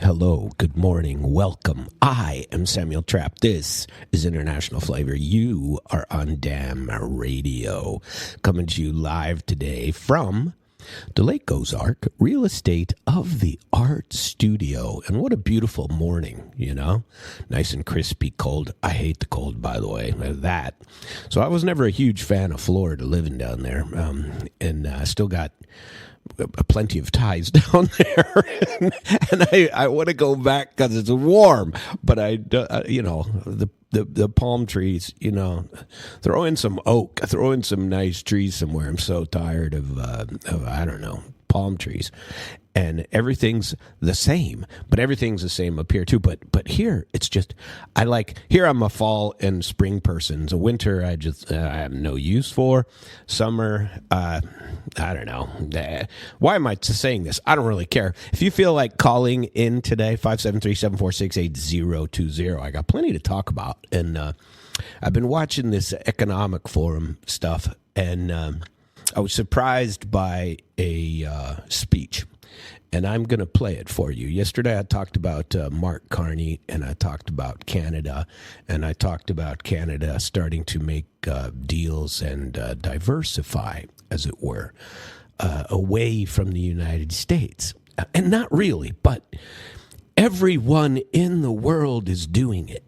Hello, good morning, welcome. I am Samuel Trapp. This is International Flavor. You are on Damn Radio, coming to you live today from the Lake Ozark Real Estate of the Art Studio. And what a beautiful morning, you know? Nice and crispy, cold. I hate the cold, by the way, that. So I was never a huge fan of Florida living down there, and still got plenty of ties down there, and I want to go back because it's warm. But the palm trees, throw in some oak, throw in some nice trees somewhere. I'm so tired of I don't know, palm trees. And everything's the same, but everything's the same up here too. But here, it's just, here I'm a fall and spring person. So winter, I have no use for. Summer, I don't know. Why am I saying this? I don't really care. If you feel like calling in today, 573-746-8020, I got plenty to talk about. And I've been watching this economic forum stuff, and I was surprised by a speech. And I'm going to play it for you. Yesterday I talked about Mark Carney, and I talked about Canada, and I talked about Canada starting to make deals and diversify, as it were, away from the United States. And not really, but everyone in the world is doing it.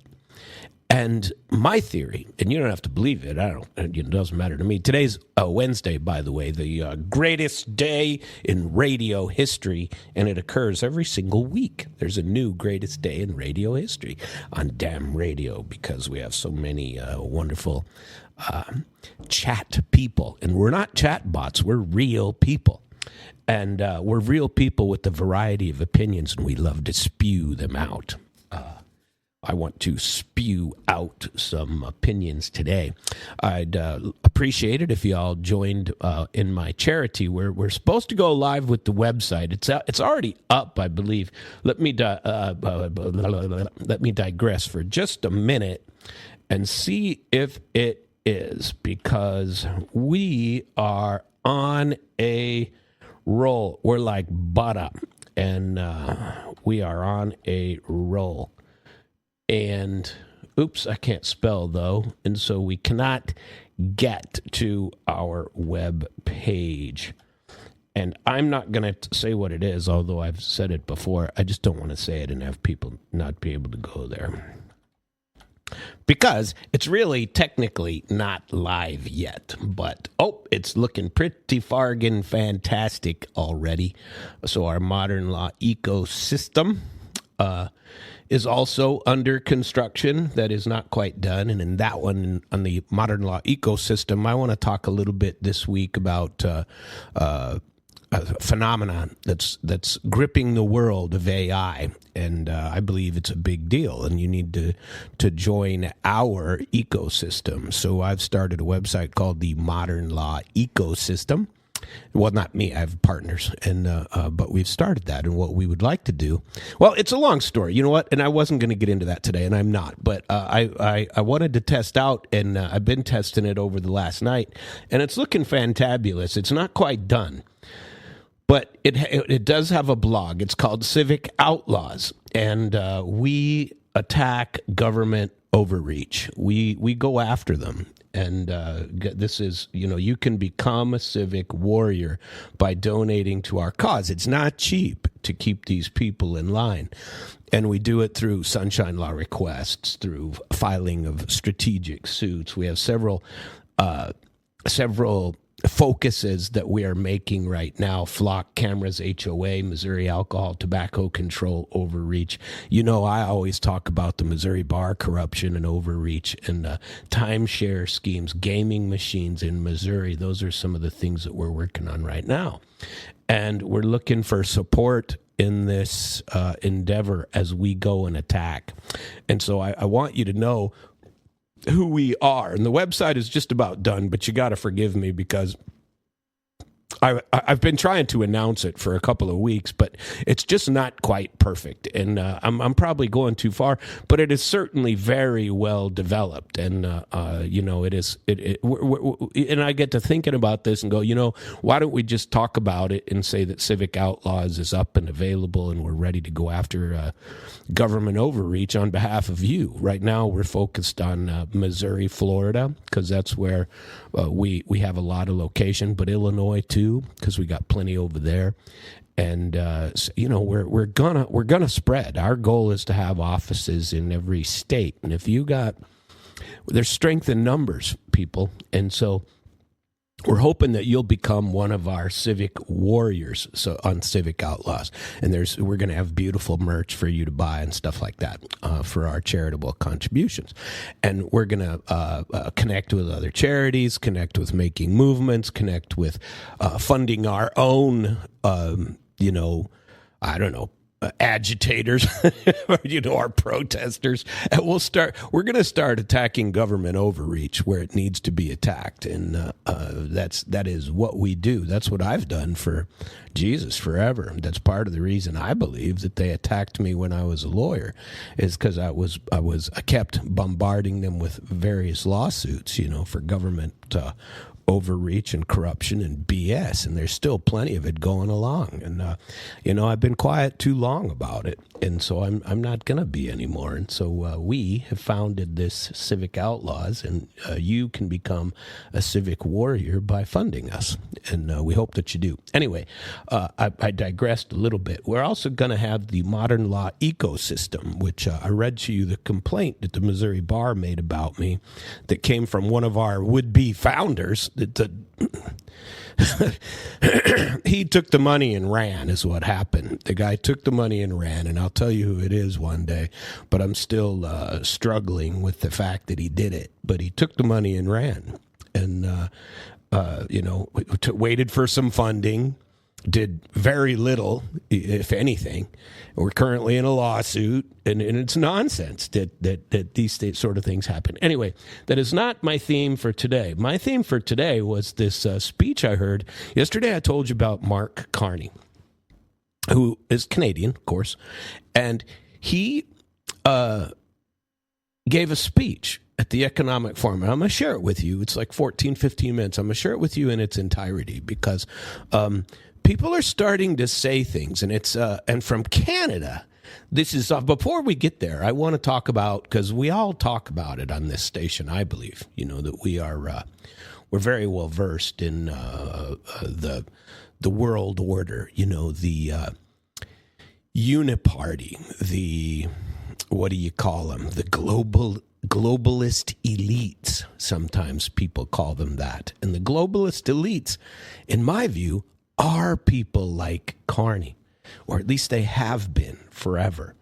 And my theory, and you don't have to believe it, it doesn't matter to me. Today's Wednesday, by the way, the greatest day in radio history, and it occurs every single week. There's a new greatest day in radio history on Damn Radio, because we have so many wonderful chat people. And we're not chat bots, we're real people. And we're real people with a variety of opinions, and we love to spew them out. I want to spew out some opinions today. I'd appreciate it if you all joined in my charity. We're supposed to go live with the website. It's already up, I believe. Let me digress for just a minute and see if it is, because we are on a roll. We're like butter, and we are on a roll. And, oops, I can't spell, though, and so we cannot get to our web page. And I'm not going to say what it is, although I've said it before. I just don't want to say it and have people not be able to go there, because it's really technically not live yet. But, it's looking pretty fargin' fantastic already. So our modern law ecosystem is also under construction. That is not quite done. And in that one, on the modern law ecosystem, I want to talk a little bit this week about a phenomenon that's gripping the world of AI. And I believe it's a big deal, and you need to join our ecosystem. So I've started a website called the Modern Law Ecosystem. Well, not me. I have partners, and but we've started that. And what we would like to do, well, it's a long story. You know what? And I wasn't going to get into that today, and I'm not. But I wanted to test out, and I've been testing it over the last night, and it's looking fantabulous. It's not quite done, but it does have a blog. It's called Civic Outlaws, and we attack government overreach. We go after them. And this is, you can become a civic warrior by donating to our cause. It's not cheap to keep these people in line. And we do it through sunshine law requests, through filing of strategic suits. We have several focuses that we are making right now: flock cameras, HOA, Missouri alcohol, tobacco control, overreach. I always talk about the Missouri bar corruption and overreach, and timeshare schemes, gaming machines in Missouri. Those are some of the things that we're working on right now. And we're looking for support in this endeavor as we go and attack. And so I want you to know who we are. And the website is just about done, but you got to forgive me, because I've been trying to announce it for a couple of weeks, but it's just not quite perfect, and I'm probably going too far. But it is certainly very well developed, and it is. And I get to thinking about this and go, why don't we just talk about it and say that Civic Outlaws is up and available, and we're ready to go after government overreach on behalf of you. Right now, we're focused on Missouri, Florida, because that's where we have a lot of location, but Illinois too, because we got plenty over there. And we're gonna spread. Our goal is to have offices in every state, and if you got, there's strength in numbers, people, and so we're hoping that you'll become one of our civic warriors, so on Civic Outlaws. And we're going to have beautiful merch for you to buy and stuff like that for our charitable contributions. And we're going to connect with other charities, connect with making movements, connect with funding our own, agitators, our protesters, and we're going to start attacking government overreach where it needs to be attacked, and that is what we do. That's what I've done for Jesus forever. That's part of the reason I believe that they attacked me when I was a lawyer, is because I kept bombarding them with various lawsuits, for government overreach and corruption and BS, and there's still plenty of it going along. And I've been quiet too long about it, and so I'm not going to be anymore. And so we have founded this Civic Outlaws, and you can become a civic warrior by funding us, and we hope that you do. Anyway, I digressed a little bit. We're also going to have the modern law ecosystem, which I read to you the complaint that the Missouri Bar made about me that came from one of our would-be founders. He took the money and ran, is what happened. The guy took the money and ran, and I'll tell you who it is one day, but I'm still struggling with the fact that he did it. But he took the money and ran, and waited for some funding, did very little, if anything. We're currently in a lawsuit, and it's nonsense that these sort of things happen. Anyway, that is not my theme for today. My theme for today was this speech I heard yesterday. I told you about Mark Carney, who is Canadian, of course, and he gave a speech at the Economic Forum. And I'm going to share it with you. It's like 14, 15 minutes. I'm going to share it with you in its entirety because people are starting to say things, and it's and from Canada. This is before we get there. I want to talk about, because we all talk about it on this station. I believe that we are we're very well versed in the world order. The uniparty, the what do you call them? The globalist elites. Sometimes people call them that, and the globalist elites, in my view, are people like Carney, or at least they have been forever.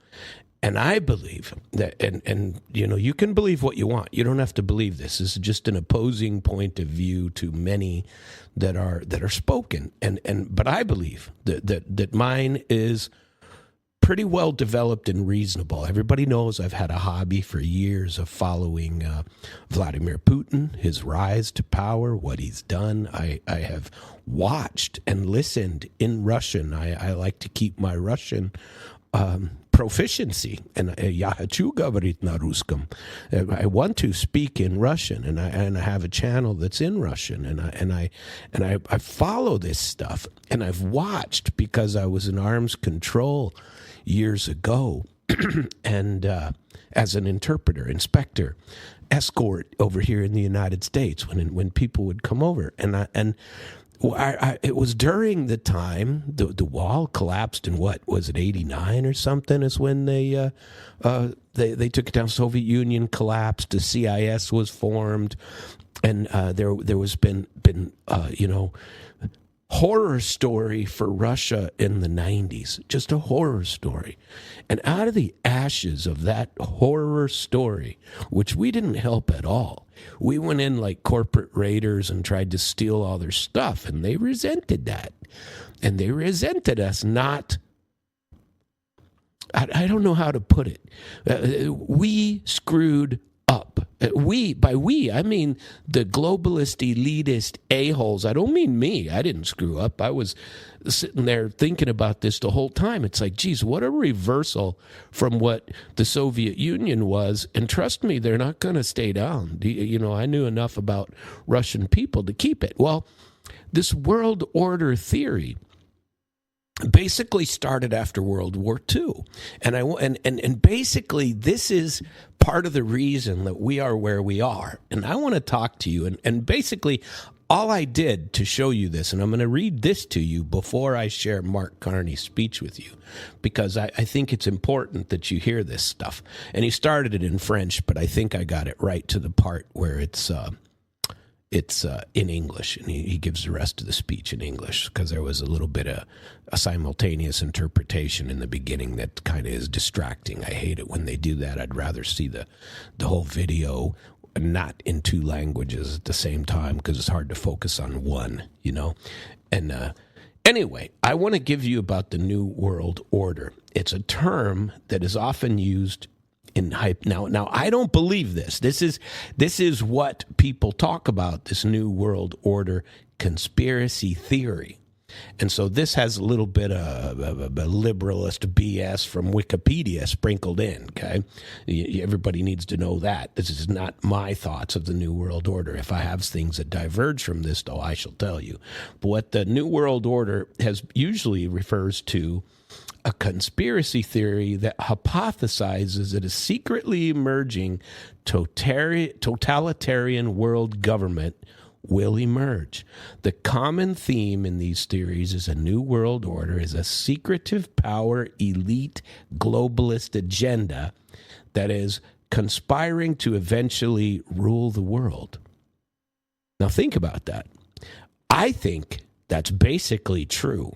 And I believe that, and you can believe what you want. You don't have to believe this. This is just an opposing point of view to many that are spoken. But I believe that mine is pretty well developed and reasonable. Everybody knows I've had a hobby for years of following Vladimir Putin, his rise to power, what he's done. I have watched and listened in Russian. I like to keep my Russian proficiency, and я хочу говорить на русском. I want to speak in Russian, and I have a channel that's in Russian, and I follow this stuff, and I've watched because I was in arms control years ago, and as an interpreter, inspector, escort over here in the United States when people would come over, and it was during the time the wall collapsed in, what was it, 89 or something, is when they took it down. Soviet Union collapsed, the CIS was formed, and there was been horror story for Russia in the 90s, just a horror story. And out of the ashes of that horror story, which we didn't help at all, we went in like corporate raiders and tried to steal all their stuff, and they resented that. And they resented us not, I don't know how to put it. We screwed up By we, I mean the globalist, elitist a-holes. I don't mean me. I didn't screw up. I was sitting there thinking about this the whole time. It's like, geez, what a reversal from what the Soviet Union was. And trust me, they're not going to stay down. I knew enough about Russian people to keep it. Well, this world order theory basically started after World War II. And basically this is part of the reason that we are where we are. And I want to talk to you. And basically all I did to show you this, and I'm going to read this to you before I share Mark Carney's speech with you, because I think it's important that you hear this stuff. And he started it in French, but I think I got it right to the part where it's in English, and he gives the rest of the speech in English, because there was a little bit of a simultaneous interpretation in the beginning that kind of is distracting. I hate it when they do that. I'd rather see the whole video not in two languages at the same time, because it's hard to focus on one, And anyway, I want to give you about the New World Order. It's a term that is often used in hype. Now I don't believe this. This is what people talk about, this New World Order conspiracy theory. And so this has a little bit of liberalist BS from Wikipedia sprinkled in, okay? Everybody needs to know that. This is not my thoughts of the New World Order. If I have things that diverge from this, though, I shall tell you. But what the New World Order usually refers to a conspiracy theory that hypothesizes that a secretly emerging totalitarian world government will emerge. The common theme in these theories is a new world order is a secretive power elite globalist agenda that is conspiring to eventually rule the world. Now think about that. I think that's basically true,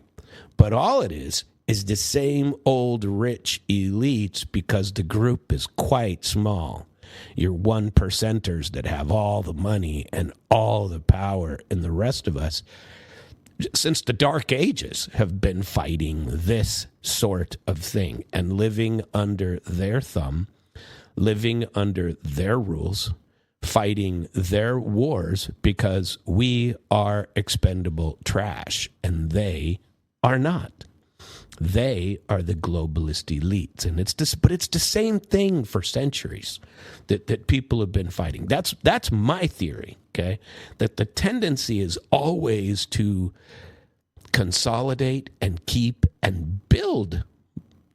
but all it is the same old rich elites, because the group is quite small. Your 1%ers that have all the money and all the power, and the rest of us, since the Dark Ages, have been fighting this sort of thing and living under their thumb, living under their rules, fighting their wars, because we are expendable trash and they are not. They are the globalist elites, and it's the same thing for centuries that people have been fighting. That's my theory, okay? That the tendency is always to consolidate and keep and build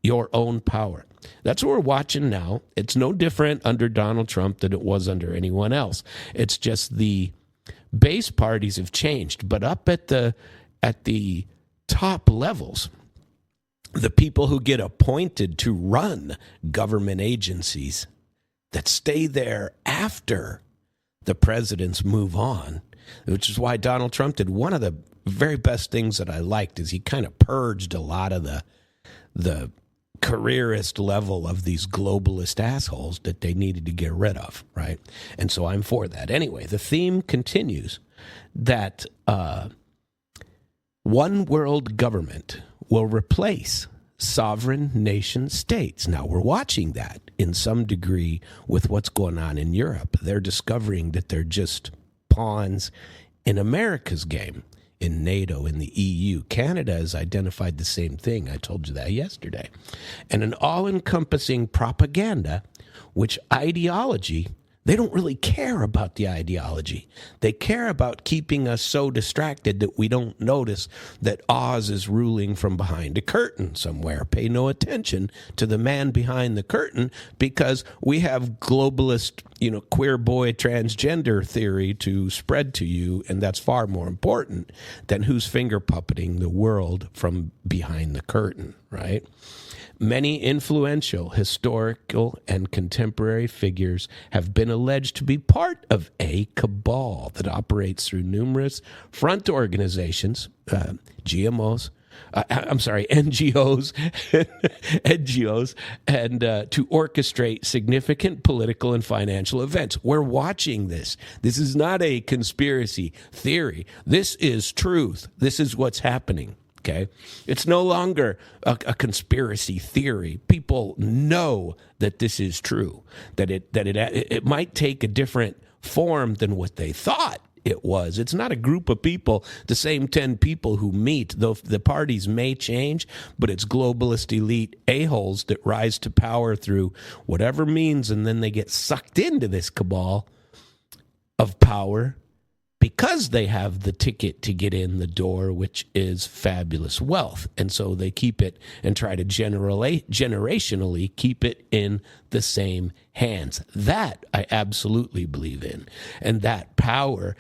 your own power. That's what we're watching now. It's no different under Donald Trump than it was under anyone else. It's just the base parties have changed, but up at the top levels, the people who get appointed to run government agencies that stay there after the presidents move on, which is why Donald Trump did one of the very best things that I liked, is he kind of purged a lot of the careerist level of these globalist assholes that they needed to get rid of, right? And so I'm for that. Anyway, the theme continues that one world government will replace sovereign nation states. Now, we're watching that in some degree with what's going on in Europe. They're discovering that they're just pawns in America's game, in NATO, in the EU. Canada has identified the same thing. I told you that yesterday. And an all-encompassing propaganda, which ideology, they don't really care about the ideology. They care about keeping us so distracted that we don't notice that Oz is ruling from behind a curtain somewhere. Pay no attention to the man behind the curtain, because we have globalist, queer boy transgender theory to spread to you, and that's far more important than who's finger puppeting the world from behind the curtain, right? Many influential historical and contemporary figures have been alleged to be part of a cabal that operates through numerous front organizations, NGOs, and to orchestrate significant political and financial events. We're watching this. This is not a conspiracy theory. This is truth. This is what's happening. Okay, it's no longer a conspiracy theory. People know that this is true. That it might take a different form than what they thought it was. It's not a group of people, the same 10 people who meet, though the parties may change, but it's globalist elite a-holes that rise to power through whatever means, and then they get sucked into this cabal of power because they have the ticket to get in the door, which is fabulous wealth. And so they keep it and try to generationally keep it in the same hands. That I absolutely believe in. And that power,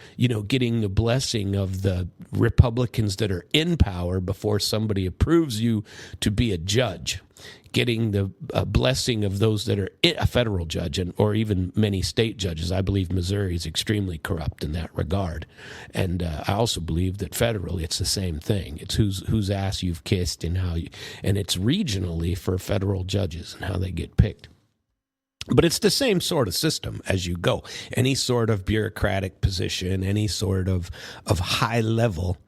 getting the blessing of the Republicans that are in power before somebody approves you to be a judge, getting the blessing of those that are a federal judge or even many state judges. I believe Missouri is extremely corrupt in that regard. And I also believe that federally it's the same thing. It's whose ass you've kissed and and it's regionally for federal judges and how they get picked. But it's the same sort of system as you go. Any sort of bureaucratic position, any sort of high level,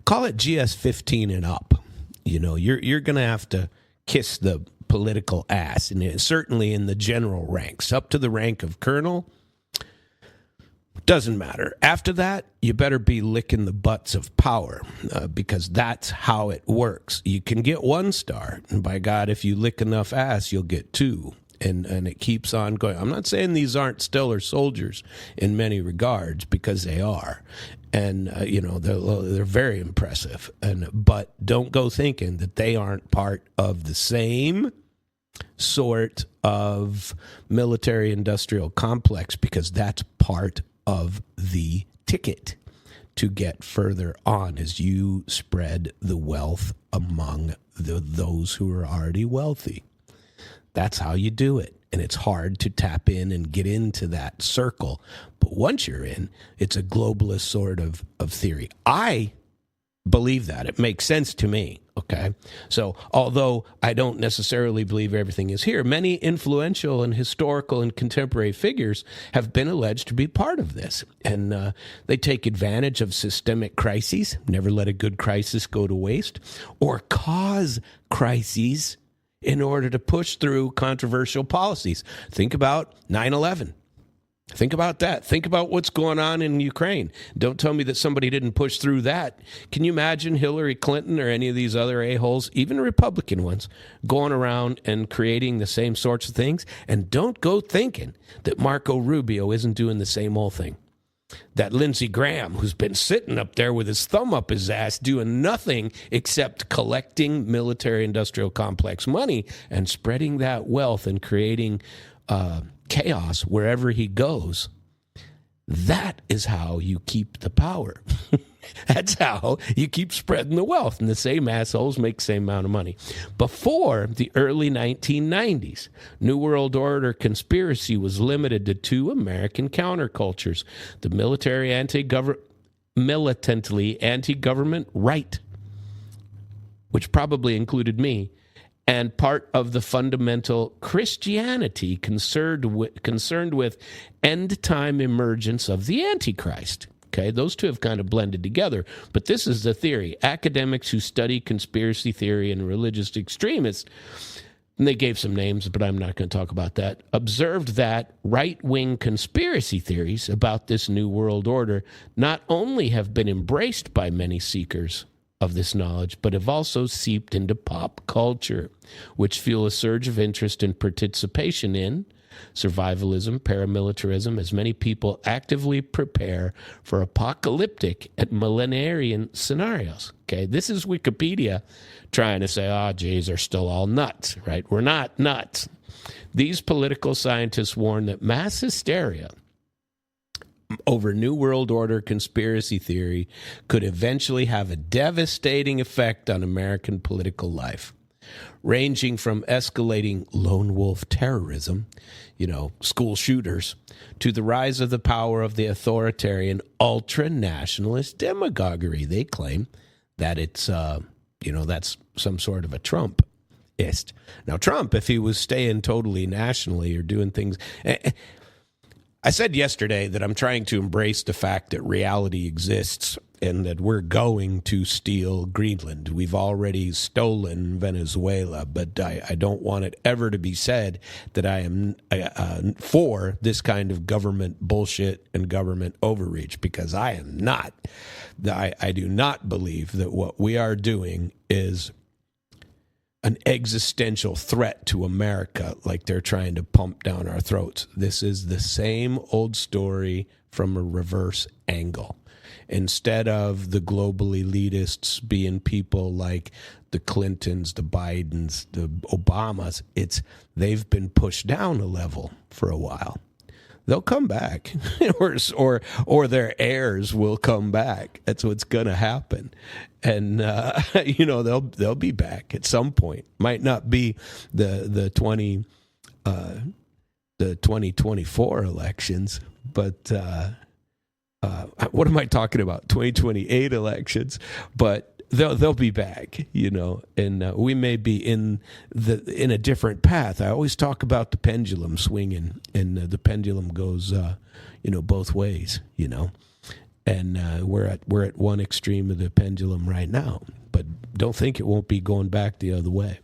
call it GS 15 and up. You're going to have to kiss the political ass, and certainly in the general ranks, up to the rank of colonel, doesn't matter. After that, you better be licking the butts of power, because that's how it works. You can get 1 star, and by God, if you lick enough ass, you'll get 2. And it keeps on going. I'm not saying these aren't stellar soldiers in many regards, because they are. And, they're very impressive. But don't go thinking that they aren't part of the same sort of military-industrial complex, because that's part of the ticket to get further on as you spread the wealth among those who are already wealthy. That's how you do it. And it's hard to tap in and get into that circle. But once you're in, it's a globalist sort of theory. I believe that. It makes sense to me, okay? So although I don't necessarily believe everything is here, many influential and historical and contemporary figures have been alleged to be part of this. And they take advantage of systemic crises, never let a good crisis go to waste, or cause crises in order to push through controversial policies. Think about 9/11. Think about that. Think about what's going on in Ukraine. Don't tell me that somebody didn't push through that. Can you imagine Hillary Clinton or any of these other a-holes, even Republican ones, going around and creating the same sorts of things? And don't go thinking that Marco Rubio isn't doing the same old thing. That Lindsey Graham, who's been sitting up there with his thumb up his ass, doing nothing except collecting military-industrial complex money and spreading that wealth and creating chaos wherever he goes. That is how you keep the power. That's how you keep spreading the wealth, and the same assholes make the same amount of money. Before the early 1990s, New World Order conspiracy was limited to 2 American countercultures: the militantly anti-government right, which probably included me, and part of the fundamental Christianity concerned with end-time emergence of the Antichrist. Okay, those two have kind of blended together, but this is the theory. Academics who study conspiracy theory and religious extremists, and they gave some names, but I'm not going to talk about that, observed that right-wing conspiracy theories about this new world order not only have been embraced by many seekers of this knowledge, but have also seeped into pop culture, which fuel a surge of interest and participation in survivalism, paramilitarism, as many people actively prepare for apocalyptic and millenarian scenarios. Okay, this is Wikipedia trying to say, geez, they're still all nuts, right? We're not nuts. These political scientists warn that mass hysteria over New World Order conspiracy theory could eventually have a devastating effect on American political life, ranging from escalating lone wolf terrorism, school shooters, to the rise of the power of the authoritarian ultra-nationalist demagoguery. They claim that it's, that's some sort of a Trumpist. Now, Trump, if he was staying totally nationally or doing things... I said yesterday that I'm trying to embrace the fact that reality exists and that we're going to steal Greenland. We've already stolen Venezuela, but I don't want it ever to be said that I am for this kind of government bullshit and government overreach, because I am not. I do not believe that what we are doing is an existential threat to America like they're trying to pump down our throats. This is the same old story from a reverse angle. Instead of the global elitists being people like the Clintons, the Bidens, the Obamas, they've been pushed down a level for a while. They'll come back, or their heirs will come back. That's what's going to happen, and they'll be back at some point. Might not be the 2024 elections, but what am I talking about? 2028 elections, but they'll be back, and we may be in a different path. I always talk about the pendulum swinging, and the pendulum goes, both ways, and we're at one extreme of the pendulum right now, but don't think it won't be going back the other way.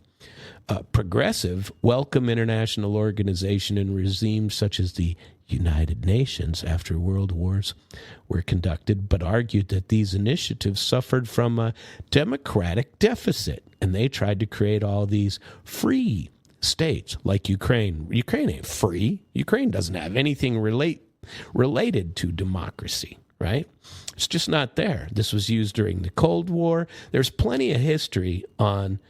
Progressive welcome international organization and regimes such as the United Nations after world wars were conducted, but argued that these initiatives suffered from a democratic deficit, and they tried to create all these free states like Ukraine. Ukraine ain't free. Ukraine doesn't have anything related to democracy, right? It's just not there. This was used during the Cold War. There's plenty of history on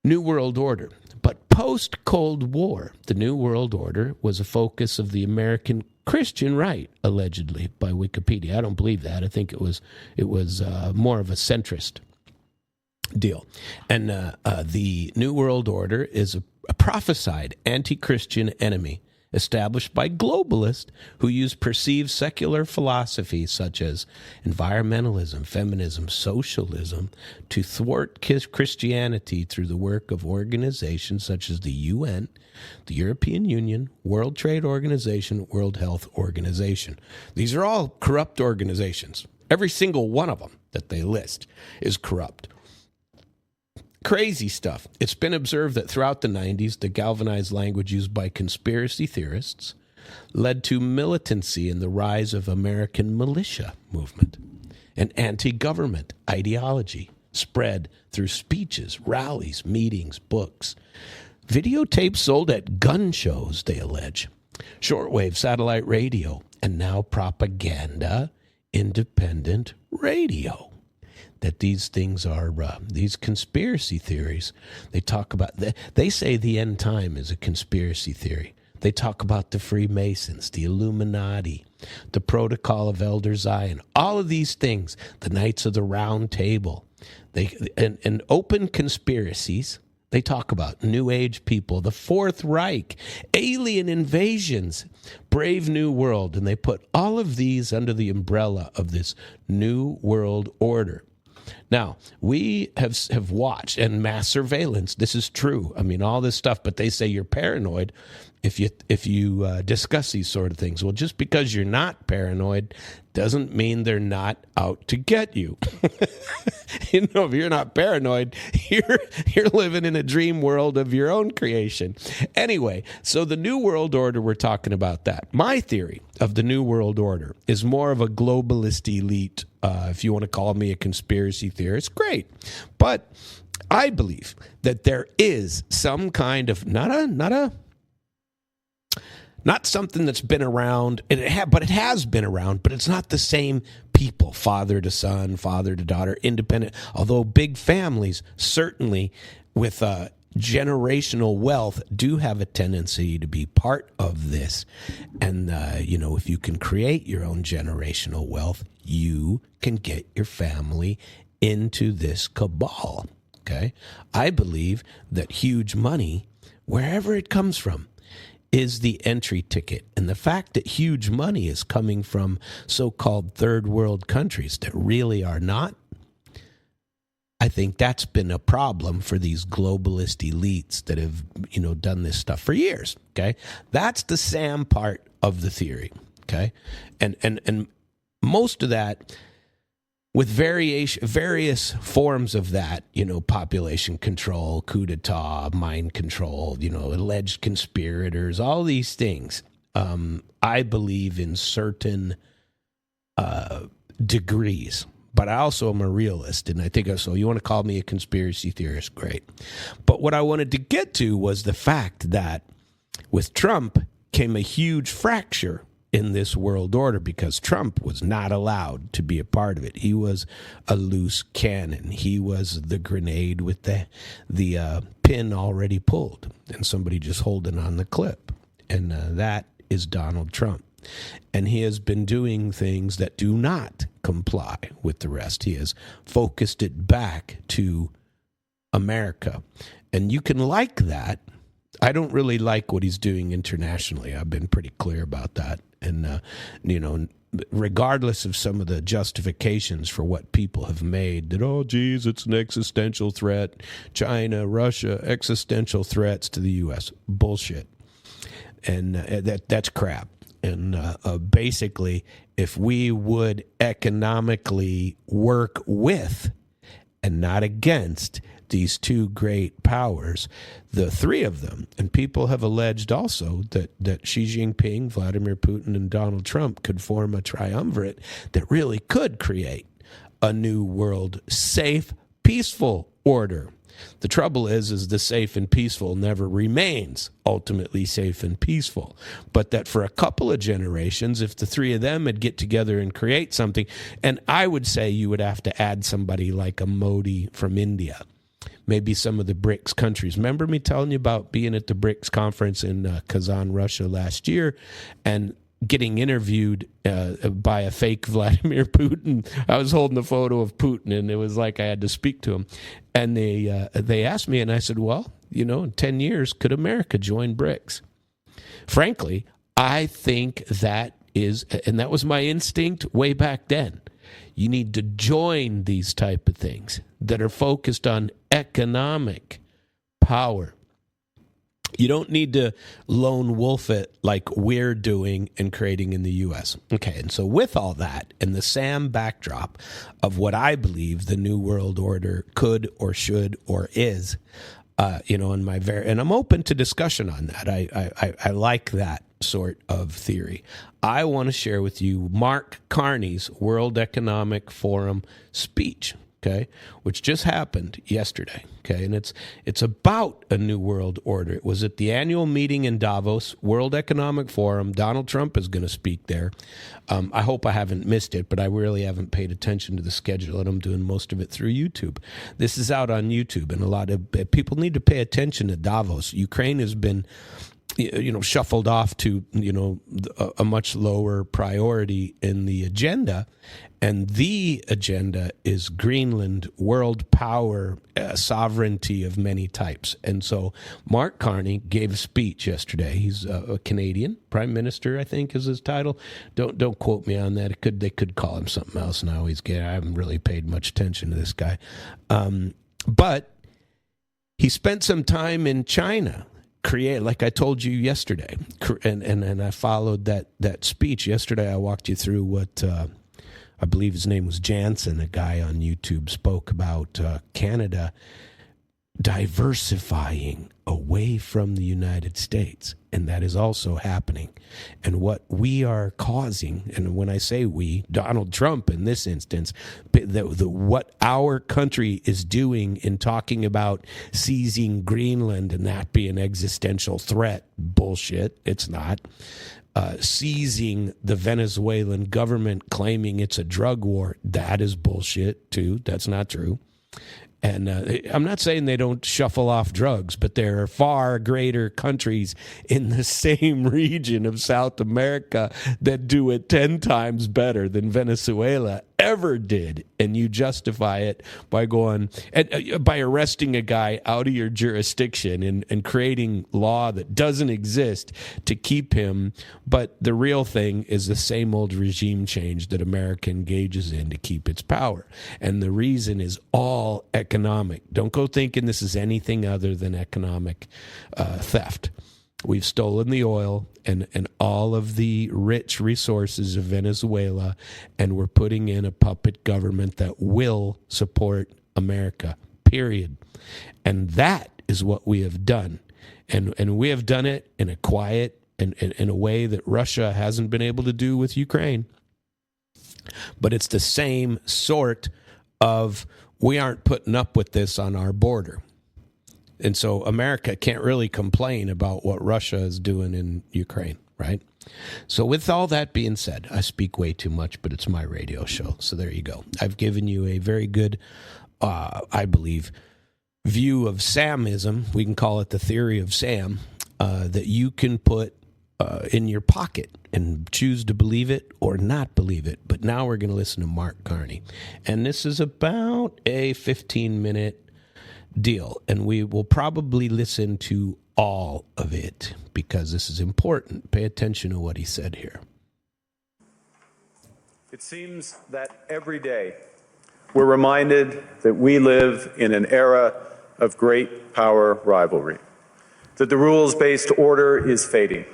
New World Order. But post-Cold War, the New World Order was a focus of the American Christian right, allegedly, by Wikipedia. I don't believe that. I think it was more of a centrist deal. And the New World Order is a prophesied anti-Christian enemy established by globalists who use perceived secular philosophies such as environmentalism, feminism, socialism to thwart Christianity through the work of organizations such as the UN, the European Union, World Trade Organization, World Health Organization. These are all corrupt organizations. Every single one of them that they list is corrupt. Crazy stuff. It's been observed that throughout the 90s, the galvanized language used by conspiracy theorists led to militancy and the rise of American militia movement. And anti-government ideology spread through speeches, rallies, meetings, books. Videotapes sold at gun shows, they allege. Shortwave satellite radio, and now propaganda independent radio. That these things are, these conspiracy theories, they talk about, they say the end time is a conspiracy theory. They talk about the Freemasons, the Illuminati, the Protocol of Elder Zion, all of these things, the Knights of the Round Table, and open conspiracies. They talk about New Age people, the Fourth Reich, alien invasions, Brave New World, and they put all of these under the umbrella of this New World Order. Now, we have watched, and mass surveillance, this is true. I mean, all this stuff, but they say you're paranoid if you discuss these sort of things. Well, just because you're not paranoid doesn't mean they're not out to get you. If you're not paranoid, you're living in a dream world of your own creation. Anyway, so the New World Order, we're talking about that. My theory of the New World Order is more of a globalist elite. If you want to call me a conspiracy theorist, great. But I believe that there is some kind of not something that's been around, but it has been around, but it's not the same people, father to son, father to daughter, independent, although big families certainly with generational wealth do have a tendency to be part of this. And, if you can create your own generational wealth, you can get your family into this cabal, okay? I believe that huge money, wherever it comes from, is the entry ticket. And the fact that huge money is coming from so-called third world countries that really are not, I think that's been a problem for these globalist elites that have, done this stuff for years, okay? That's the Sam part of the theory, okay? And most of that with various forms of that, population control, coup d'etat, mind control, alleged conspirators, all these things. I believe in certain degrees, but I also am a realist, and I think so. You want to call me a conspiracy theorist, great. But what I wanted to get to was the fact that with Trump came a huge fracture in this world order because Trump was not allowed to be a part of it. He was a loose cannon. He was the grenade with the pin already pulled and somebody just holding on the clip. And that is Donald Trump. And he has been doing things that do not comply with the rest. He has focused it back to America. And you can like that. I don't really like what he's doing internationally. I've been pretty clear about that. And, regardless of some of the justifications for what people have made, that, oh, geez, it's an existential threat. China, Russia, existential threats to the U.S. Bullshit. And that's crap. And basically, if we would economically work with and not against these two great powers, the three of them, and people have alleged also that Xi Jinping, Vladimir Putin, and Donald Trump could form a triumvirate that really could create a new world, safe, peaceful order. The trouble is the safe and peaceful never remains ultimately safe and peaceful. But that for a couple of generations, if the three of them would get together and create something, and I would say you would have to add somebody like a Modi from India, maybe some of the BRICS countries. Remember me telling you about being at the BRICS conference in Kazan, Russia last year, and getting interviewed by a fake Vladimir Putin. I was holding a photo of Putin, and it was like I had to speak to him. And they asked me, and I said, well, in 10 years, could America join BRICS? Frankly, I think that is, and that was my instinct way back then. You need to join these type of things that are focused on economic power. You don't need to lone wolf it like we're doing and creating in the U.S. Okay, and so with all that and the SAM backdrop of what I believe the New World Order could or should or is, and I'm open to discussion on that. I like that sort of theory. I want to share with you Mark Carney's World Economic Forum speech, okay, which just happened yesterday, okay, and it's about a new world order. It was at the annual meeting in Davos, World Economic Forum. Donald Trump is going to speak there. I hope I haven't missed it, but I really haven't paid attention to the schedule, and I'm doing most of it through YouTube. This is out on YouTube, and a lot of people need to pay attention to Davos. Ukraine has been shuffled off to, a much lower priority in the agenda. And the agenda is Greenland, world power, sovereignty of many types. And so Mark Carney gave a speech yesterday. He's a Canadian Prime Minister, I think is his title. Don't quote me on that. They could call him something else now. I haven't really paid much attention to this guy. But he spent some time in China. Like I told you yesterday, and I followed that speech yesterday. I walked you through what I believe his name was Jansen, a guy on YouTube, spoke about Canada diversifying away from the United States, and that is also happening. And what we are causing, and when I say we, Donald Trump in this instance, what our country is doing in talking about seizing Greenland and that being an existential threat, bullshit, it's not. Seizing the Venezuelan government, claiming it's a drug war, that is bullshit too. That's not true. And I'm not saying they don't shuffle off drugs, but there are far greater countries in the same region of South America that do it 10 times better than Venezuela ever did. And you justify it by by arresting a guy out of your jurisdiction and creating law that doesn't exist to keep him. But the real thing is the same old regime change that America engages in to keep its power. And the reason is all economic. Don't go thinking this is anything other than economic theft. We've stolen the oil and all of the rich resources of Venezuela, and we're putting in a puppet government that will support America, period. And that is what we have done. And we have done it in a quiet and in a way that Russia hasn't been able to do with Ukraine. But it's the same sort of, we aren't putting up with this on our border. And so America can't really complain about what Russia is doing in Ukraine, right? So with all that being said, I speak way too much, but it's my radio show. So there you go. I've given you a very good, I believe, view of Samism. We can call it the theory of Sam, that you can put in your pocket and choose to believe it or not believe it. But now we're going to listen to Mark Carney. And this is about a 15-minute deal, and we will probably listen to all of it because this is important. Pay attention to what he said here. It seems that every day we're reminded that we live in an era of great power rivalry, that the rules-based order is fading,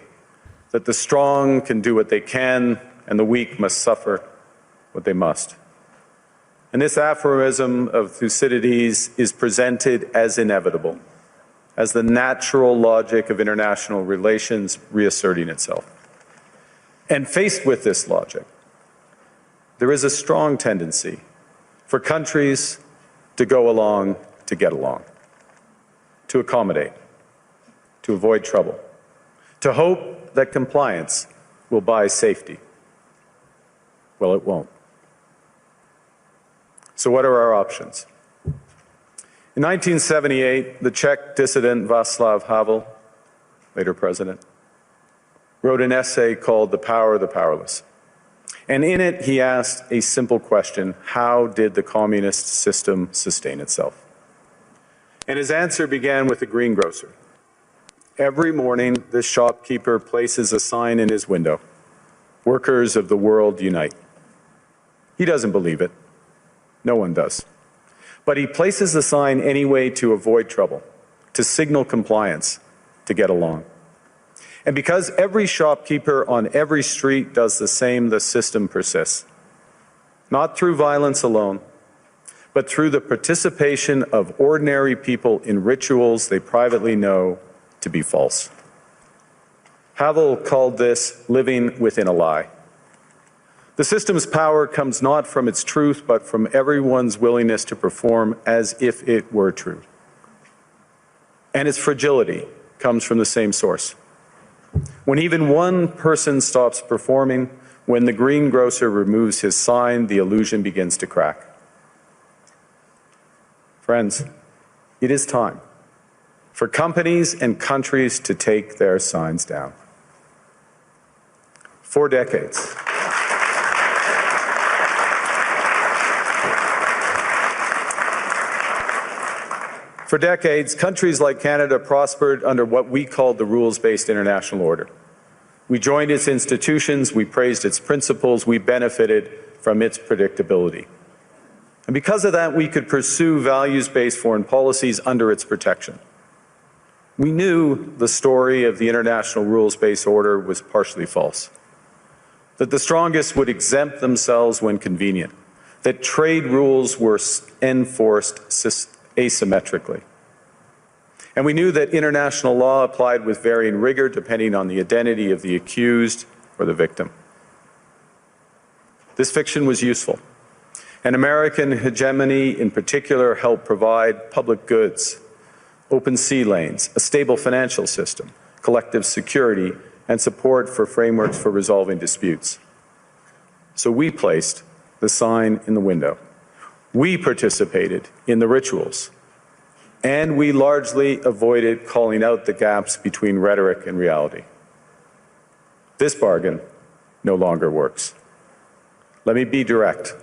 that the strong can do what they can and the weak must suffer what they must. And this aphorism of Thucydides is presented as inevitable, as the natural logic of international relations reasserting itself. And faced with this logic, there is a strong tendency for countries to go along to get along, to accommodate, to avoid trouble, to hope that compliance will buy safety. Well, it won't. So what are our options? In 1978, the Czech dissident Václav Havel, later president, wrote an essay called The Power of the Powerless. And in it, he asked a simple question: how did the communist system sustain itself? And his answer began with the greengrocer. Every morning, this shopkeeper places a sign in his window: "Workers of the world unite." He doesn't believe it. No one does. But he places the sign anyway to avoid trouble, to signal compliance, to get along. And because every shopkeeper on every street does the same, the system persists. Not through violence alone, but through the participation of ordinary people in rituals they privately know to be false. Havel called this living within a lie. The system's power comes not from its truth, but from everyone's willingness to perform as if it were true. And its fragility comes from the same source. When even one person stops performing, when the greengrocer removes his sign, the illusion begins to crack. Friends, it is time for companies and countries to take their signs down. For decades, countries like Canada prospered under what we called the rules-based international order. We joined its institutions, we praised its principles, we benefited from its predictability. And because of that, we could pursue values-based foreign policies under its protection. We knew the story of the international rules-based order was partially false, that the strongest would exempt themselves when convenient, that trade rules were enforced asymmetrically. And we knew that international law applied with varying rigor depending on the identity of the accused or the victim. This fiction was useful, and American hegemony in particular helped provide public goods, open sea lanes, a stable financial system, collective security, and support for frameworks for resolving disputes. So we placed the sign in the window. We participated in the rituals, and we largely avoided calling out the gaps between rhetoric and reality. This bargain no longer works. Let me be direct.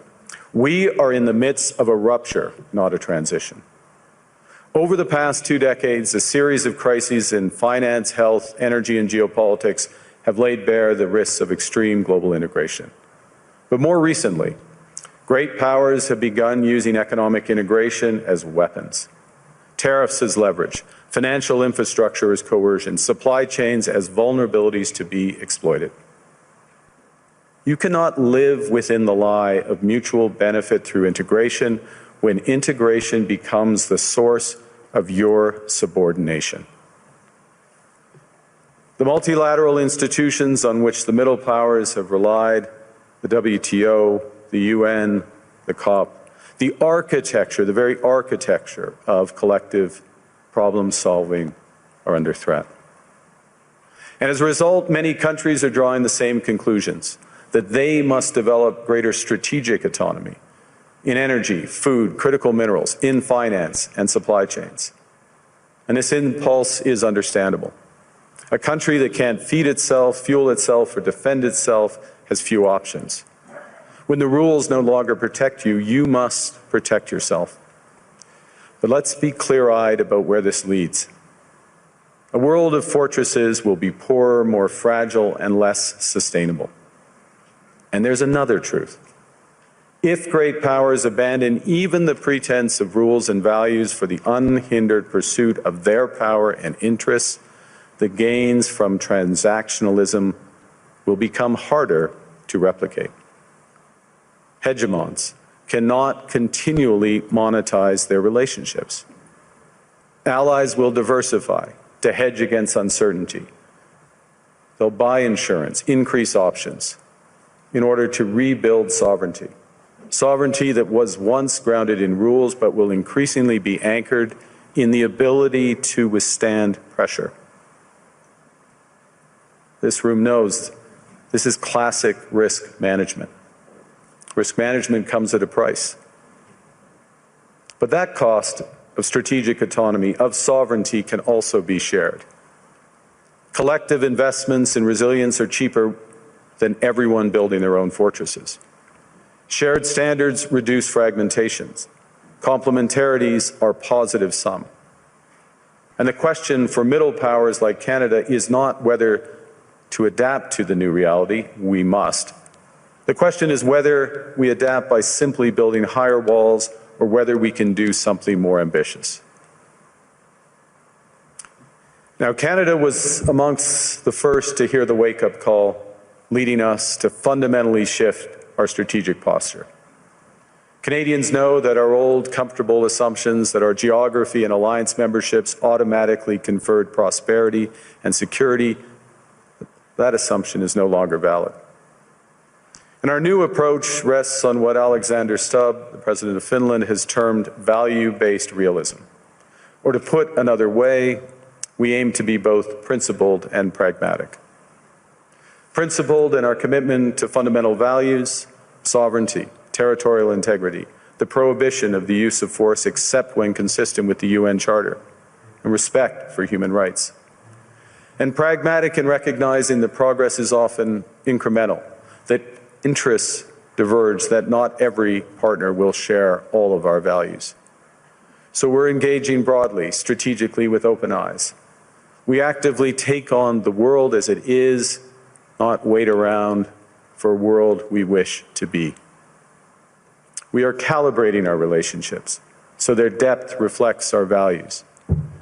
We are in the midst of a rupture, not a transition. Over the past 2 decades, a series of crises in finance, health, energy, and geopolitics have laid bare the risks of extreme global integration. But more recently, great powers have begun using economic integration as weapons tariffs as leverage, financial infrastructure as coercion, supply chains as vulnerabilities to be exploited. You cannot live within the lie of mutual benefit through integration when integration becomes the source of your subordination. The multilateral institutions on which the middle powers have relied, the WTO, the UN, the COP, the architecture, the very architecture of collective problem solving are under threat. And as a result, many countries are drawing the same conclusions, that they must develop greater strategic autonomy in energy, food, critical minerals, in finance and supply chains. And this impulse is understandable. A country that can't feed itself, fuel itself, or defend itself has few options. When the rules no longer protect you, you must protect yourself. But let's be clear-eyed about where this leads. A world of fortresses will be poorer, more fragile, and less sustainable. And there's another truth. If great powers abandon even the pretense of rules and values for the unhindered pursuit of their power and interests, the gains from transactionalism will become harder to replicate. Hegemons cannot continually monetize their relationships. Allies will diversify to hedge against uncertainty. They'll buy insurance, increase options in order to rebuild sovereignty. Sovereignty that was once grounded in rules but will increasingly be anchored in the ability to withstand pressure. This room knows this is classic risk management. Risk management comes at a price. But that cost of strategic autonomy, of sovereignty, can also be shared. Collective investments in resilience are cheaper than everyone building their own fortresses. Shared standards reduce fragmentations. Complementarities are positive sum. And the question for middle powers like Canada is not whether to adapt to the new reality. We must. The question is whether we adapt by simply building higher walls or whether we can do something more ambitious. Now, Canada was amongst the first to hear the wake-up call, leading us to fundamentally shift our strategic posture. Canadians know that our old, comfortable assumptions that our geography and alliance memberships automatically conferred prosperity and security, that assumption is no longer valid. And our new approach rests on what Alexander Stubb, the President of Finland, has termed value-based realism. Or to put another way, we aim to be both principled and pragmatic. Principled in our commitment to fundamental values, sovereignty, territorial integrity, the prohibition of the use of force except when consistent with the UN Charter, and respect for human rights. And pragmatic in recognizing that progress is often incremental, that interests diverge, that not every partner will share all of our values. So we're engaging broadly, strategically, with open eyes. We actively take on the world as it is, not wait around for a world we wish to be. We are calibrating our relationships so their depth reflects our values.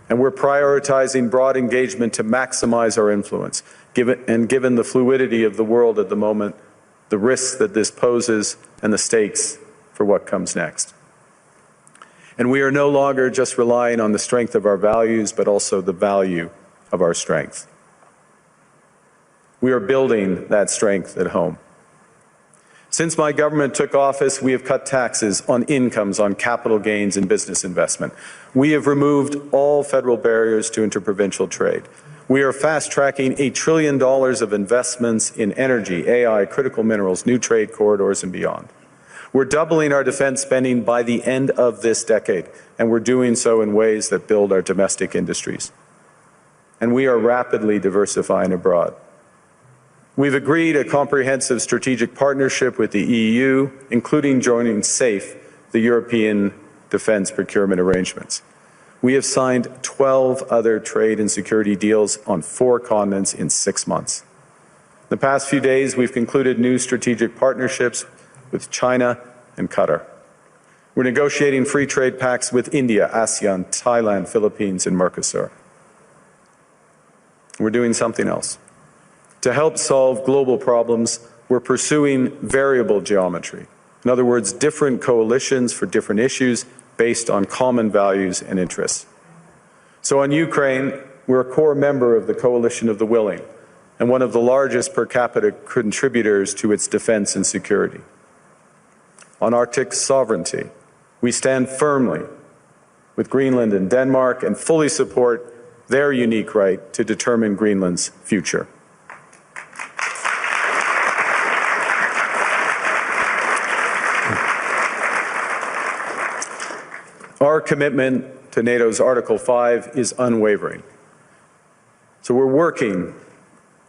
And we're prioritizing broad engagement to maximize our influence, given the fluidity of the world at the moment, the risks that this poses, and the stakes for what comes next. And we are no longer just relying on the strength of our values, but also the value of our strength. We are building that strength at home. Since my government took office, we have cut taxes on incomes, on capital gains and business investment. We have removed all federal barriers to interprovincial trade. We are fast-tracking $1 trillion of investments in energy, AI, critical minerals, new trade corridors, and beyond. We're doubling our defense spending by the end of this decade, and we're doing so in ways that build our domestic industries. And we are rapidly diversifying abroad. We've agreed a comprehensive strategic partnership with the EU, including joining SAFE, the European Defence Procurement Arrangements. We have signed 12 other trade and security deals on 4 continents in 6 months. The past few days, we've concluded new strategic partnerships with China and Qatar. We're negotiating free trade pacts with India, ASEAN, Thailand, Philippines, and Mercosur. We're doing something else. To help solve global problems, we're pursuing variable geometry. In other words, different coalitions for different issues based on common values and interests. So on Ukraine, we're a core member of the Coalition of the Willing and one of the largest per capita contributors to its defense and security. On Arctic sovereignty, we stand firmly with Greenland and Denmark and fully support their unique right to determine Greenland's future. Our commitment to NATO's Article 5 is unwavering. So we're working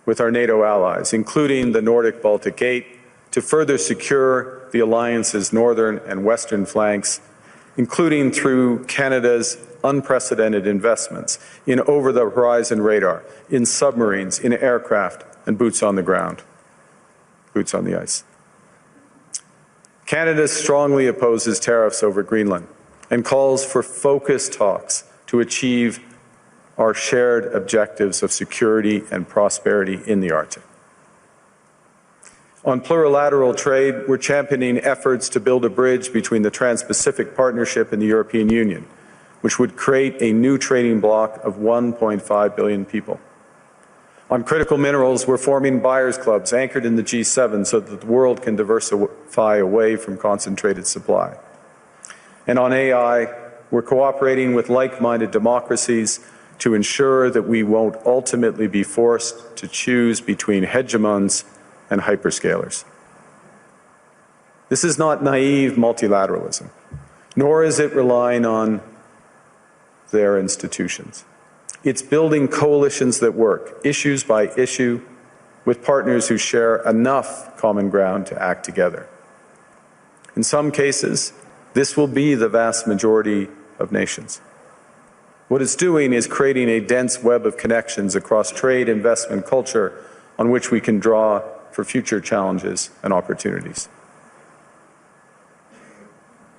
with our NATO allies, including the Nordic-Baltic 8, to further secure the alliance's northern and western flanks, including through Canada's unprecedented investments in over-the-horizon radar, in submarines, in aircraft, and boots on the ground, boots on the ice. Canada strongly opposes tariffs over Greenland and calls for focused talks to achieve our shared objectives of security and prosperity in the Arctic. On plurilateral trade, we're championing efforts to build a bridge between the Trans-Pacific Partnership and the European Union, which would create a new trading bloc of 1.5 billion people. On critical minerals, we're forming buyers' clubs anchored in the G7 so that the world can diversify away from concentrated supply. And on AI, we're cooperating with like-minded democracies to ensure that we won't ultimately be forced to choose between hegemons and hyperscalers. This is not naive multilateralism, nor is it relying on their institutions. It's building coalitions that work, issues by issue, with partners who share enough common ground to act together. In some cases, this will be the vast majority of nations. What it's doing is creating a dense web of connections across trade, investment, culture, on which we can draw for future challenges and opportunities.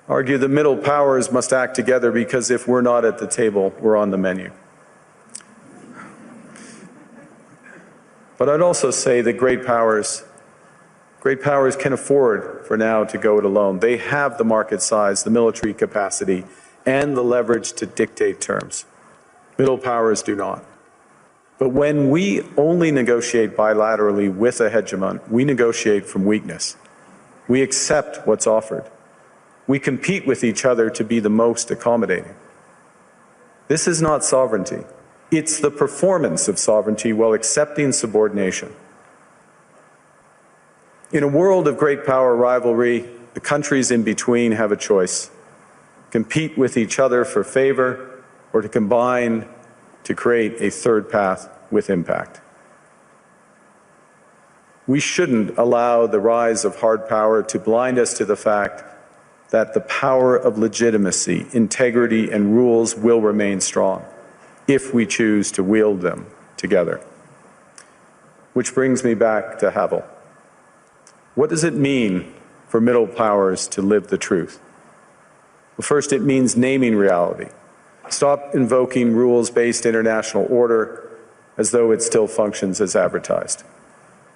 Argue the middle powers must act together because if we're not at the table, we're on the menu. But I'd also say that great powers can afford for now to go it alone. They have the market size, the military capacity, and the leverage to dictate terms. Middle powers do not. But when we only negotiate bilaterally with a hegemon, we negotiate from weakness. We accept what's offered. We compete with each other to be the most accommodating. This is not sovereignty. It's the performance of sovereignty while accepting subordination. In a world of great power rivalry, the countries in between have a choice: compete with each other for favor or to combine to create a third path with impact. We shouldn't allow the rise of hard power to blind us to the fact that the power of legitimacy, integrity, and rules will remain strong if we choose to wield them together. Which brings me back to Havel. What does it mean for middle powers to live the truth? Well, first, it means naming reality. Stop invoking rules-based international order as though it still functions as advertised.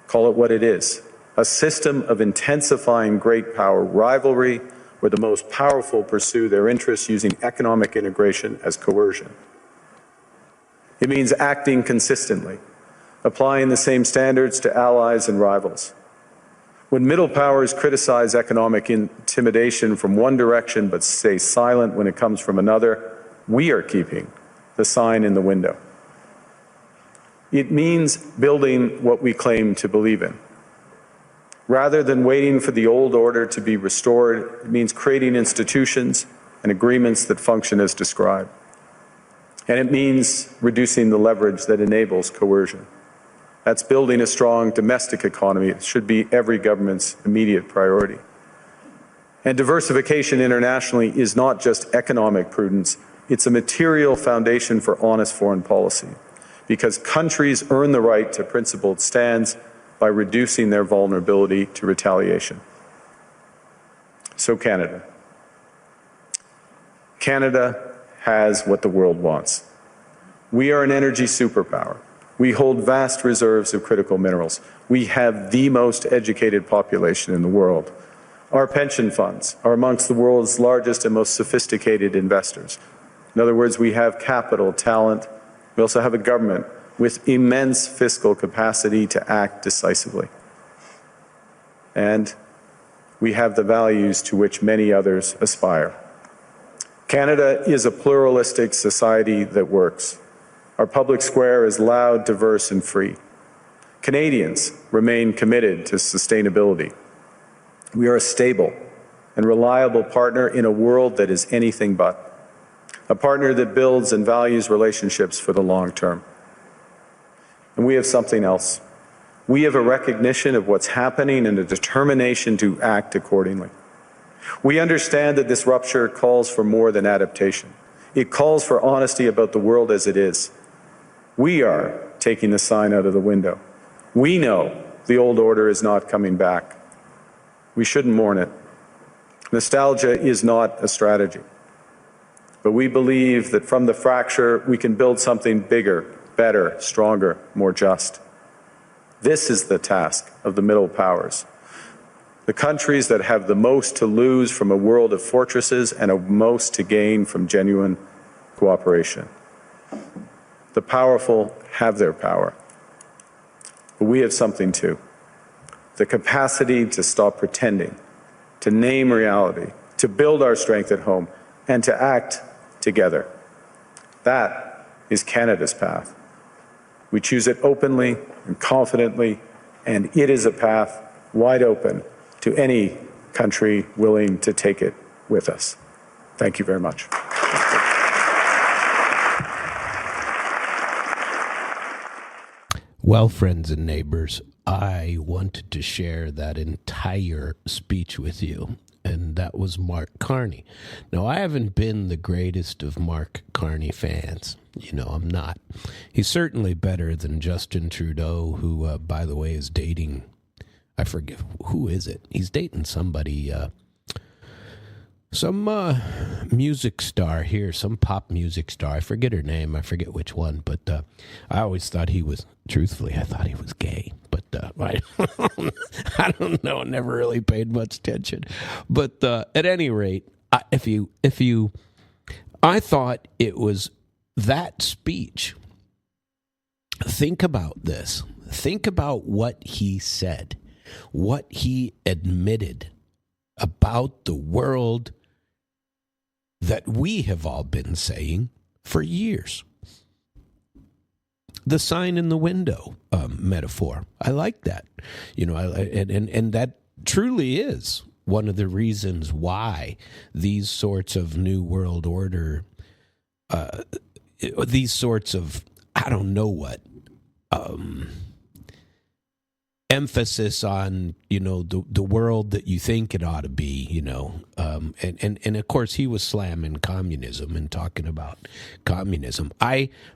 Call it what it is: a system of intensifying great power rivalry where the most powerful pursue their interests using economic integration as coercion. It means acting consistently, applying the same standards to allies and rivals. When middle powers criticize economic intimidation from one direction but stay silent when it comes from another, we are keeping the sign in the window. It means building what we claim to believe in. Rather than waiting for the old order to be restored, it means creating institutions and agreements that function as described. And it means reducing the leverage that enables coercion. That's building a strong domestic economy. It should be every government's immediate priority. And diversification internationally is not just economic prudence, it's a material foundation for honest foreign policy, because countries earn the right to principled stands by reducing their vulnerability to retaliation. So Canada, Canada has what the world wants. We are an energy superpower. We hold vast reserves of critical minerals. We have the most educated population in the world. Our pension funds are amongst the world's largest and most sophisticated investors. In other words, we have capital, talent. We also have a government with immense fiscal capacity to act decisively. And we have the values to which many others aspire. Canada is a pluralistic society that works. Our public square is loud, diverse, and free. Canadians remain committed to sustainability. We are a stable and reliable partner in a world that is anything but. A partner that builds and values relationships for the long term. And we have something else. We have a recognition of what's happening and a determination to act accordingly. We understand that this rupture calls for more than adaptation. It calls for honesty about the world as it is. We are taking the sign out of the window. We know the old order is not coming back. We shouldn't mourn it. Nostalgia is not a strategy. But we believe that from the fracture, we can build something bigger, better, stronger, more just. This is the task of the middle powers. The countries that have the most to lose from a world of fortresses and the most to gain from genuine cooperation. The powerful have their power. But we have something too. The capacity to stop pretending, to name reality, to build our strength at home, and to act together. That is Canada's path. We choose it openly and confidently, and it is a path wide open to any country willing to take it with us. Thank you very much. Well, friends and neighbors, I wanted to share that entire speech with you, and that was Mark Carney. Now, I haven't been the greatest of Mark Carney fans. You know, I'm not. He's certainly better than Justin Trudeau, who, by the way, is dating, I forget, who is it? He's dating somebody, some music star here, some pop music star. I forget her name. I forget which one, but I always thought he was, truthfully, I thought he was gay. But I don't know. Never really paid much attention. But at any rate, I thought it was that speech. Think about this. Think about what he said, what he admitted about the world that we have all been saying for years. The sign in the window metaphor. I like that. You know, and that truly is one of the reasons why these sorts of New World Order, these sorts of, I don't know what, emphasis on, you know, the world that you think it ought to be, you know, and of course he was slamming communism and talking about communism.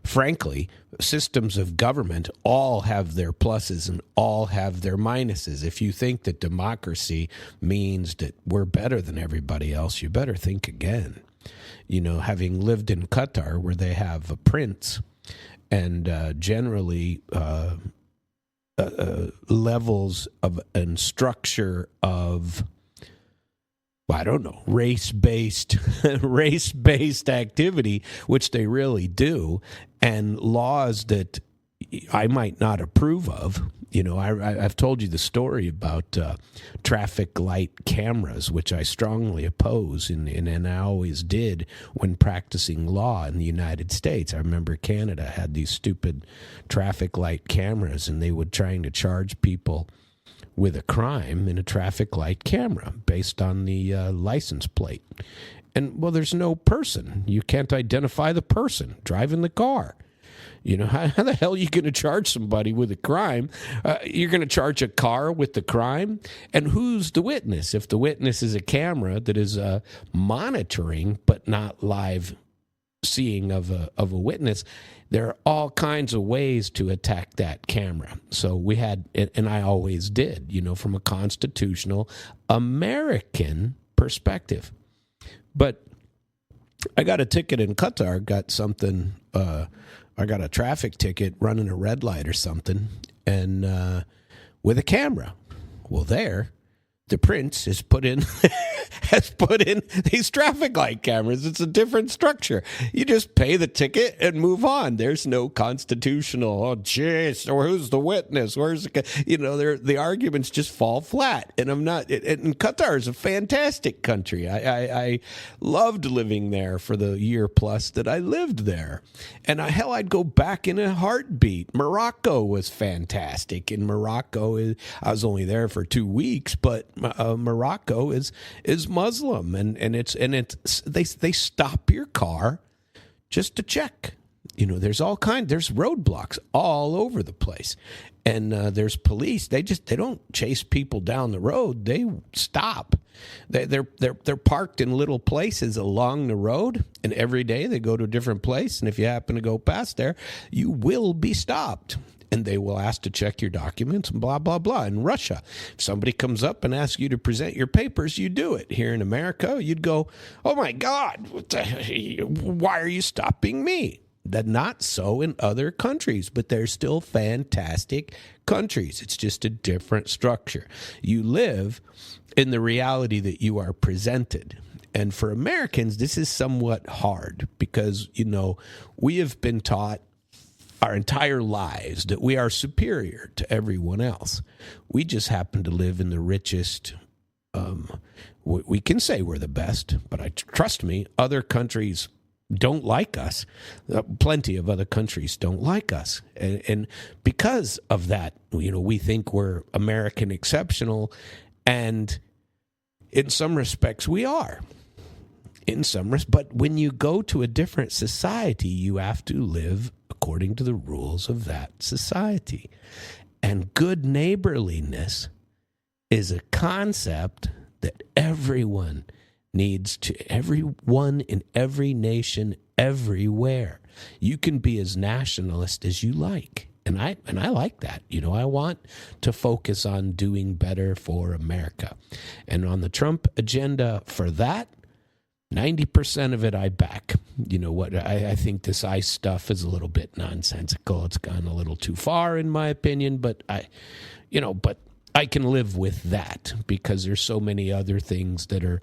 Frankly, systems of government all have their pluses and all have their minuses. If you think that democracy means that we're better than everybody else, you better think again. You know, having lived in Qatar where they have a prince and generally levels of and structure of, well, I don't know, race-based activity, which they really do, and laws that I might not approve of. You know, I've told you the story about traffic light cameras, which I strongly oppose, and I always did when practicing law in the United States. I remember Canada had these stupid traffic light cameras, and they would trying to charge people with a crime in a traffic light camera based on the license plate. And, well, there's no person. You can't identify the person driving the car. You know, how the hell are you going to charge somebody with a crime? You're going to charge a car with the crime? And who's the witness? If the witness is a camera that is monitoring but not live seeing of a witness, there are all kinds of ways to attack that camera. So we had, and I always did, you know, from a constitutional American perspective. But I got a ticket in Qatar, got something, I got a traffic ticket running a red light or something, and with a camera. Well, there, the prince has put in these traffic light cameras. It's a different structure. You just pay the ticket and move on. There's no constitutional, oh, jeez, or who's the witness? Where's the arguments just fall flat. And and Qatar is a fantastic country. I loved living there for the year plus that I lived there. And I'd go back in a heartbeat. Morocco was fantastic. In Morocco, I was only there for 2 weeks, but Morocco is Muslim, and they stop your car just to check. There's there's roadblocks all over the place, and there's police. They don't chase people down the road. They stop. They're parked in little places along the road, and every day they go to a different place. And if you happen to go past there, you will be stopped. And they will ask to check your documents and blah, blah, blah. In Russia, if somebody comes up and asks you to present your papers, you do it. Here in America, you'd go, oh, my God, why are you stopping me? That's not so in other countries, but they're still fantastic countries. It's just a different structure. You live in the reality that you are presented. And for Americans, this is somewhat hard because, we have been taught our entire lives that we are superior to everyone else. We just happen to live in the richest. We can say we're the best, but trust me, other countries don't like us. Plenty of other countries don't like us. And because of that, we think we're American exceptional. And in some respects, we are. But when you go to a different society, you have to live according to the rules of that society. And good neighborliness is a concept that everyone needs everyone in every nation, everywhere. You can be as nationalist as you like. And I like that. I want to focus on doing better for America. And on the Trump agenda for that, 90% of it I back. I think this ICE stuff is a little bit nonsensical. It's gone a little too far, in my opinion, but I can live with that because there's so many other things that are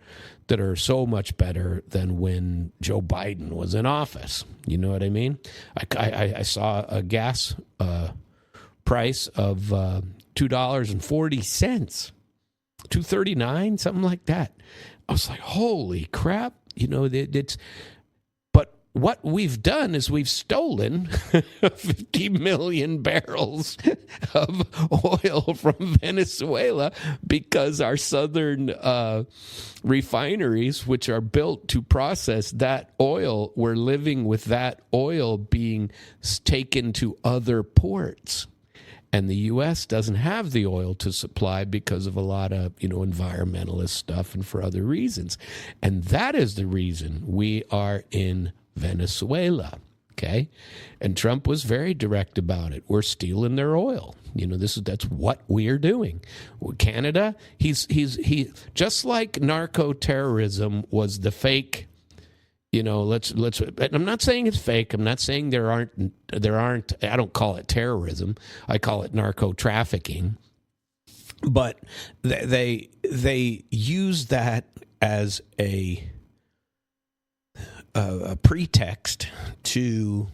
so much better than when Joe Biden was in office. You know what I mean? I saw a gas price of $2.40, $2.39, something like that. I was like, holy crap. But what we've done is we've stolen 50 million barrels of oil from Venezuela because our southern refineries, which are built to process that oil, we're living with that oil being taken to other ports. And the U.S. doesn't have the oil to supply because of a lot of, environmentalist stuff and for other reasons. And that is the reason we are in Venezuela, okay? And Trump was very direct about it. We're stealing their oil. That's what we're doing. Canada, he just like narco-terrorism was the fake. Let's. I'm not saying it's fake. I'm not saying there aren't. I don't call it terrorism. I call it narco trafficking. But they use that as a pretext to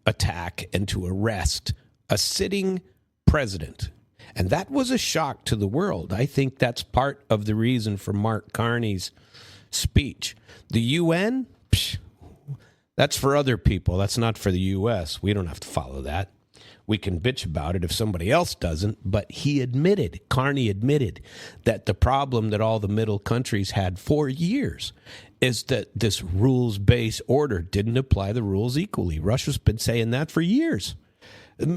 attack and to arrest a sitting president. And that was a shock to the world. I think that's part of the reason for Mark Carney's speech. The UN. That's for other people. That's not for the U.S. We don't have to follow that. We can bitch about it if somebody else doesn't. But Carney admitted that the problem that all the middle countries had for years is that this rules-based order didn't apply the rules equally. Russia's been saying that for years.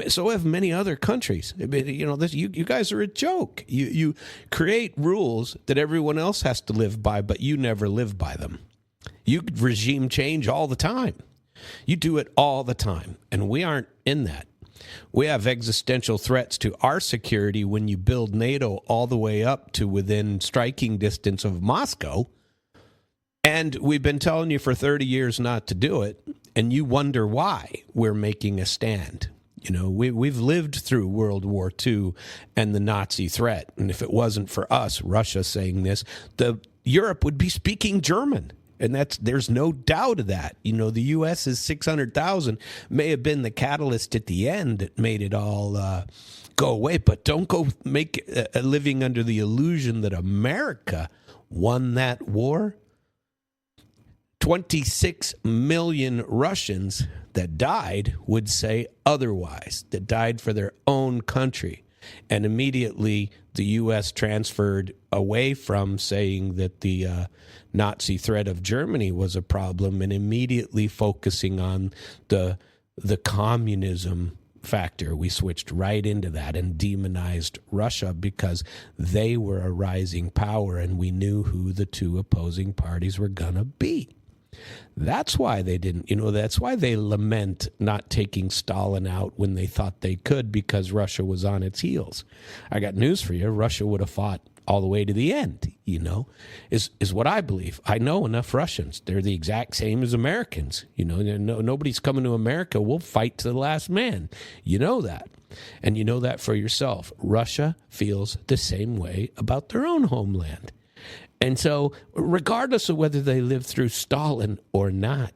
So have many other countries. You guys are a joke. You create rules that everyone else has to live by, but you never live by them. You regime change all the time. You do it all the time, and we aren't in that. We have existential threats to our security when you build NATO all the way up to within striking distance of Moscow. And we've been telling you for 30 years not to do it, and you wonder why we're making a stand. You know, we've lived through World War II and the Nazi threat, and if it wasn't for us, Russia saying this, Europe would be speaking German. And there's no doubt of that. You know, the U.S.'s 600,000 may have been the catalyst at the end that made it all go away. But don't go make a living under the illusion that America won that war. 26 million Russians that died would say otherwise, that died for their own country. And immediately the U.S. transferred away from saying that the Nazi threat of Germany was a problem and immediately focusing on the communism factor. We switched right into that and demonized Russia because they were a rising power and we knew who the two opposing parties were going to be. That's why they didn't, that's why they lament not taking Stalin out when they thought they could, because Russia was on its heels. I got news for you. Russia would have fought all the way to the end, is what I believe. I know enough Russians. They're the exact same as Americans. Nobody's coming to America. We'll fight to the last man. You know that. And you know that for yourself. Russia feels the same way about their own homeland. And so, regardless of whether they lived through Stalin or not,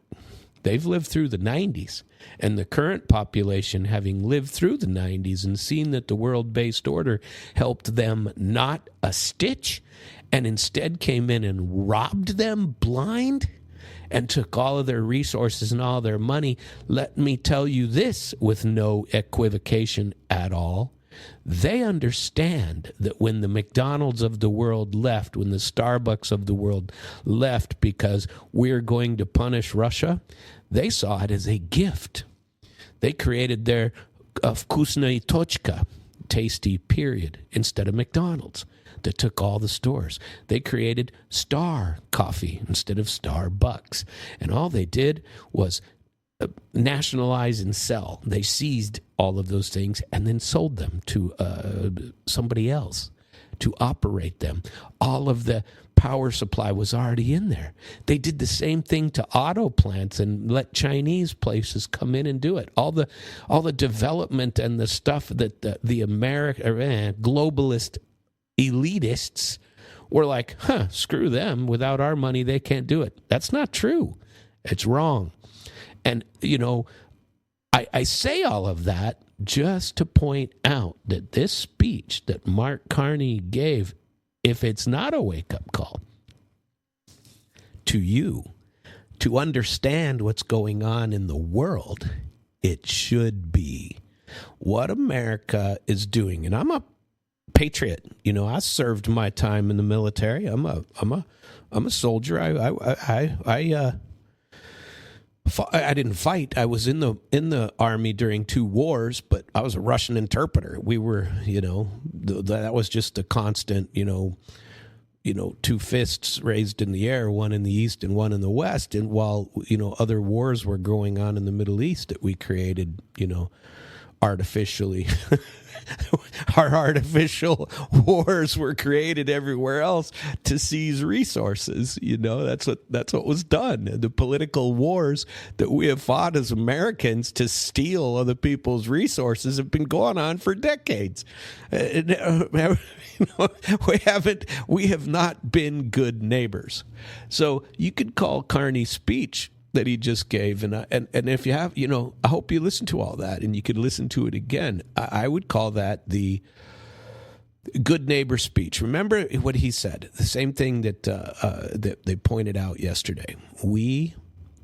they've lived through the 90s. And the current population, having lived through the 90s and seen that the world-based order helped them not a stitch, and instead came in and robbed them blind and took all of their resources and all their money, let me tell you this with no equivocation at all. They understand that when the McDonald's of the world left, when the Starbucks of the world left because we're going to punish Russia, they saw it as a gift. They created their vkusnaya tochka, tasty period, instead of McDonald's that took all the stores. They created Star Coffee instead of Starbucks. And all they did was nationalize and sell. They seized all of those things and then sold them to somebody else to operate them. All of the power supply was already in there. They did the same thing to auto plants and let Chinese places come in and do it. All the development and the stuff that the globalist elitists were like, screw them. Without our money, they can't do it. That's not true. It's wrong. And, I say all of that just to point out that this speech that Mark Carney gave, if it's not a wake-up call to you to understand what's going on in the world, it should be what America is doing. And I'm a patriot. I served my time in the military. I'm a soldier. I didn't fight. I was in the army during 2 wars, but I was a Russian interpreter. We were, that was just a constant, 2 fists raised in the air, one in the east and one in the west. And while, other wars were going on in the Middle East that we created, artificially. Our artificial wars were created everywhere else to seize resources. That's what was done. The political wars that we have fought as Americans to steal other people's resources have been going on for decades. We have not been good neighbors. So you could call Carney's speech that he just gave, and if you have, I hope you listen to all that, and you could listen to it again. I would call that the good neighbor speech. Remember what he said, the same thing that they pointed out yesterday. We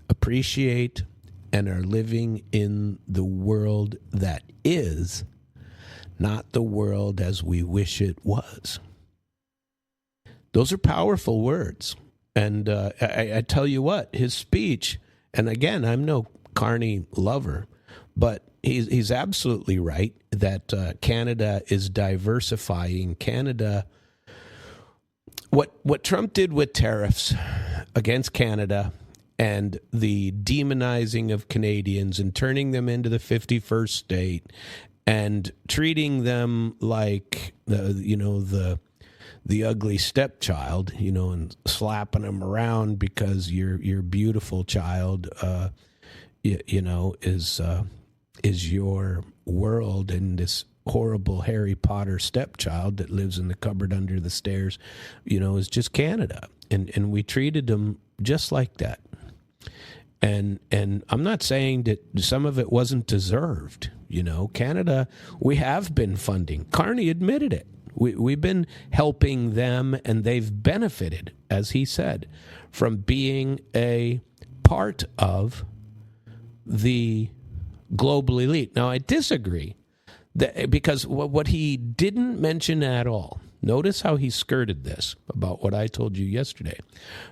appreciate and are living in the world that is, not the world as we wish it was. Those are powerful words. And I tell you what, his speech, and again, I'm no Carney lover, but he's absolutely right that Canada is diversifying. Canada, what Trump did with tariffs against Canada and the demonizing of Canadians and turning them into the 51st state and treating them like the the ugly stepchild, and slapping him around because your beautiful child, is your world, and this horrible Harry Potter stepchild that lives in the cupboard under the stairs, is just Canada. And we treated them just like that. And I'm not saying that some of it wasn't deserved. Canada, we have been funding. Carney admitted it. We've been helping them, and they've benefited, as he said, from being a part of the global elite. Now, I disagree because what he didn't mention at all, notice how he skirted this about what I told you yesterday.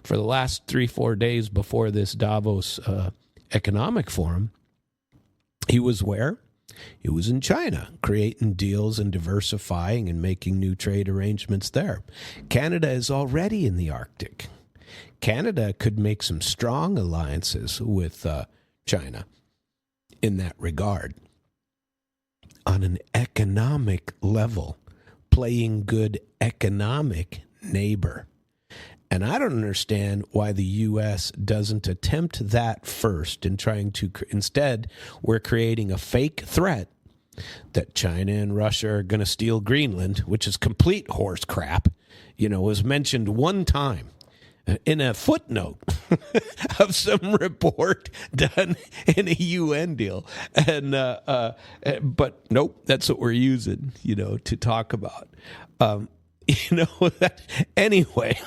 For the last 3-4 days before this Davos economic forum, he was where? He was in China, creating deals and diversifying and making new trade arrangements there. Canada is already in the Arctic. Canada could make some strong alliances with China in that regard. On an economic level, playing good economic neighbor. And I don't understand why the U.S. doesn't attempt that first in trying to, instead, we're creating a fake threat that China and Russia are going to steal Greenland, which is complete horse crap, was mentioned one time in a footnote of some report done in a UN deal. And, but nope, that's what we're using, to talk about. Anyway,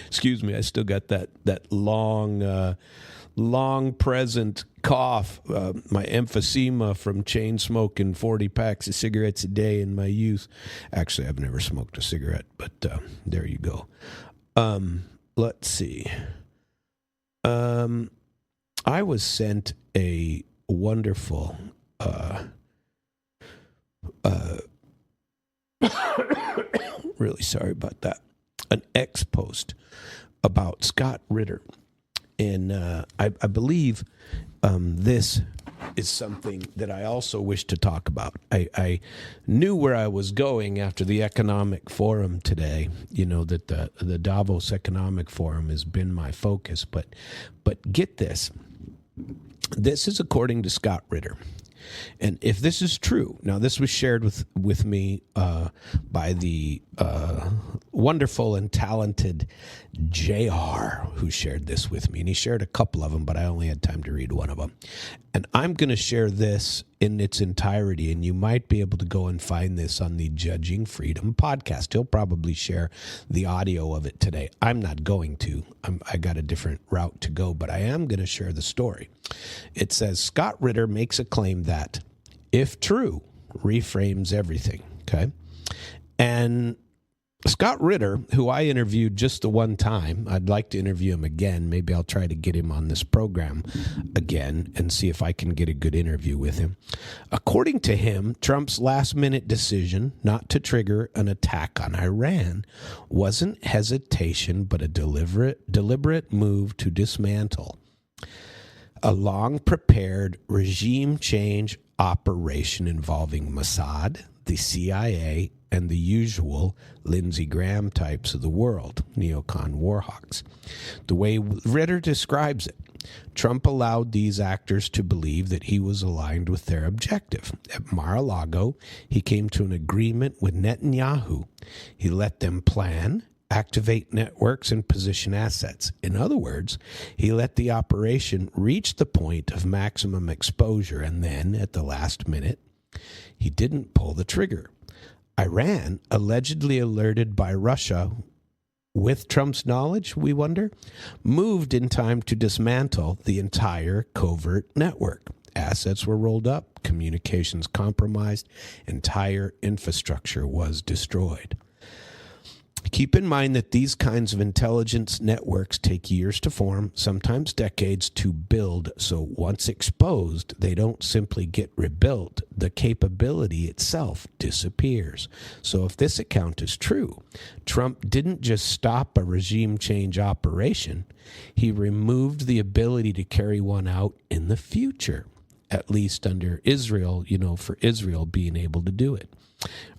excuse me, I still got that long present cough, my emphysema from chain smoking 40 packs of cigarettes a day in my youth. Actually, I've never smoked a cigarette, but there you go. Let's see. I was sent a wonderful really sorry about that. An ex-post about Scott Ritter. And I believe this is something that I also wish to talk about. I knew where I was going after the economic forum today, that the Davos Economic Forum has been my focus. But get this. This is according to Scott Ritter. And if this is true, now this was shared with me by the wonderful and talented JR, who shared this with me. And he shared a couple of them, but I only had time to read one of them. And I'm going to share this in its entirety, and you might be able to go and find this on the Judging Freedom podcast. He'll probably share the audio of it today. I'm not going to. I got a different route to go, but I am going to share the story. It says, Scott Ritter makes a claim that, if true, reframes everything. Okay? And Scott Ritter, who I interviewed just the one time, I'd like to interview him again. Maybe I'll try to get him on this program again and see if I can get a good interview with him. According to him, Trump's last-minute decision not to trigger an attack on Iran wasn't hesitation, but a deliberate move to dismantle a long-prepared regime change operation involving Mossad, the CIA, and the usual Lindsey Graham types of the world, neocon warhawks. The way Ritter describes it, Trump allowed these actors to believe that he was aligned with their objective. At Mar-a-Lago, he came to an agreement with Netanyahu. He let them plan, activate networks, and position assets. In other words, he let the operation reach the point of maximum exposure, and then, at the last minute, he didn't pull the trigger. Iran, allegedly alerted by Russia with Trump's knowledge, we wonder, moved in time to dismantle the entire covert network. Assets were rolled up, communications compromised, entire infrastructure was destroyed. Keep in mind that these kinds of intelligence networks take years to form, sometimes decades to build, so once exposed, they don't simply get rebuilt. The capability itself disappears. So if this account is true, Trump didn't just stop a regime change operation, he removed the ability to carry one out in the future. at least under Israel, for Israel being able to do it.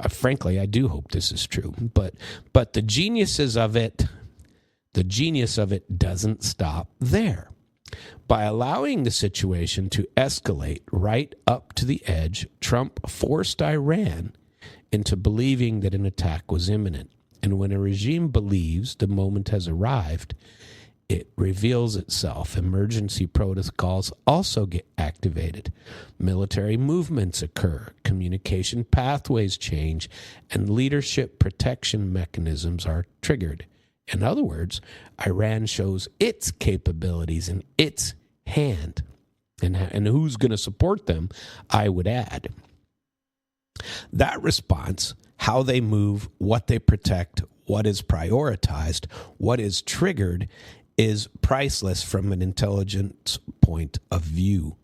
Frankly, I do hope this is true, but the genius of it doesn't stop there. By allowing the situation to escalate right up to the edge, Trump forced Iran into believing that an attack was imminent. And when a regime believes the moment has arrived, it reveals itself. Emergency protocols also get activated. Military movements occur. Communication pathways change. And leadership protection mechanisms are triggered. In other words, Iran shows its capabilities in its hand. And who's going to support them, I would add. That response, how they move, what they protect, what is prioritized, what is triggered, is priceless from an intelligence point of view,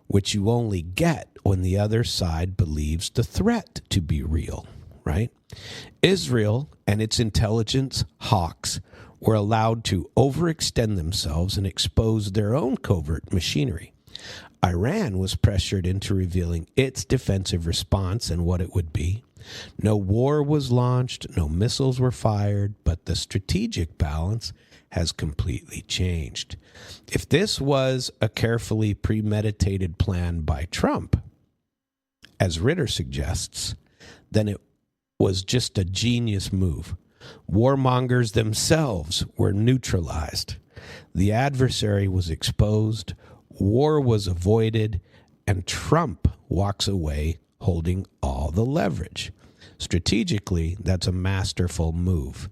which you only get when the other side believes the threat to be real, right? Israel and its intelligence hawks were allowed to overextend themselves and expose their own covert machinery. Iran was pressured into revealing its defensive response and what it would be. No war was launched, no missiles were fired, but the strategic balance has completely changed. If this was a carefully premeditated plan by Trump, as Ritter suggests, then it was just a genius move. Warmongers themselves were neutralized. The adversary was exposed, war was avoided, and Trump walks away holding all the leverage. Strategically, that's a masterful move,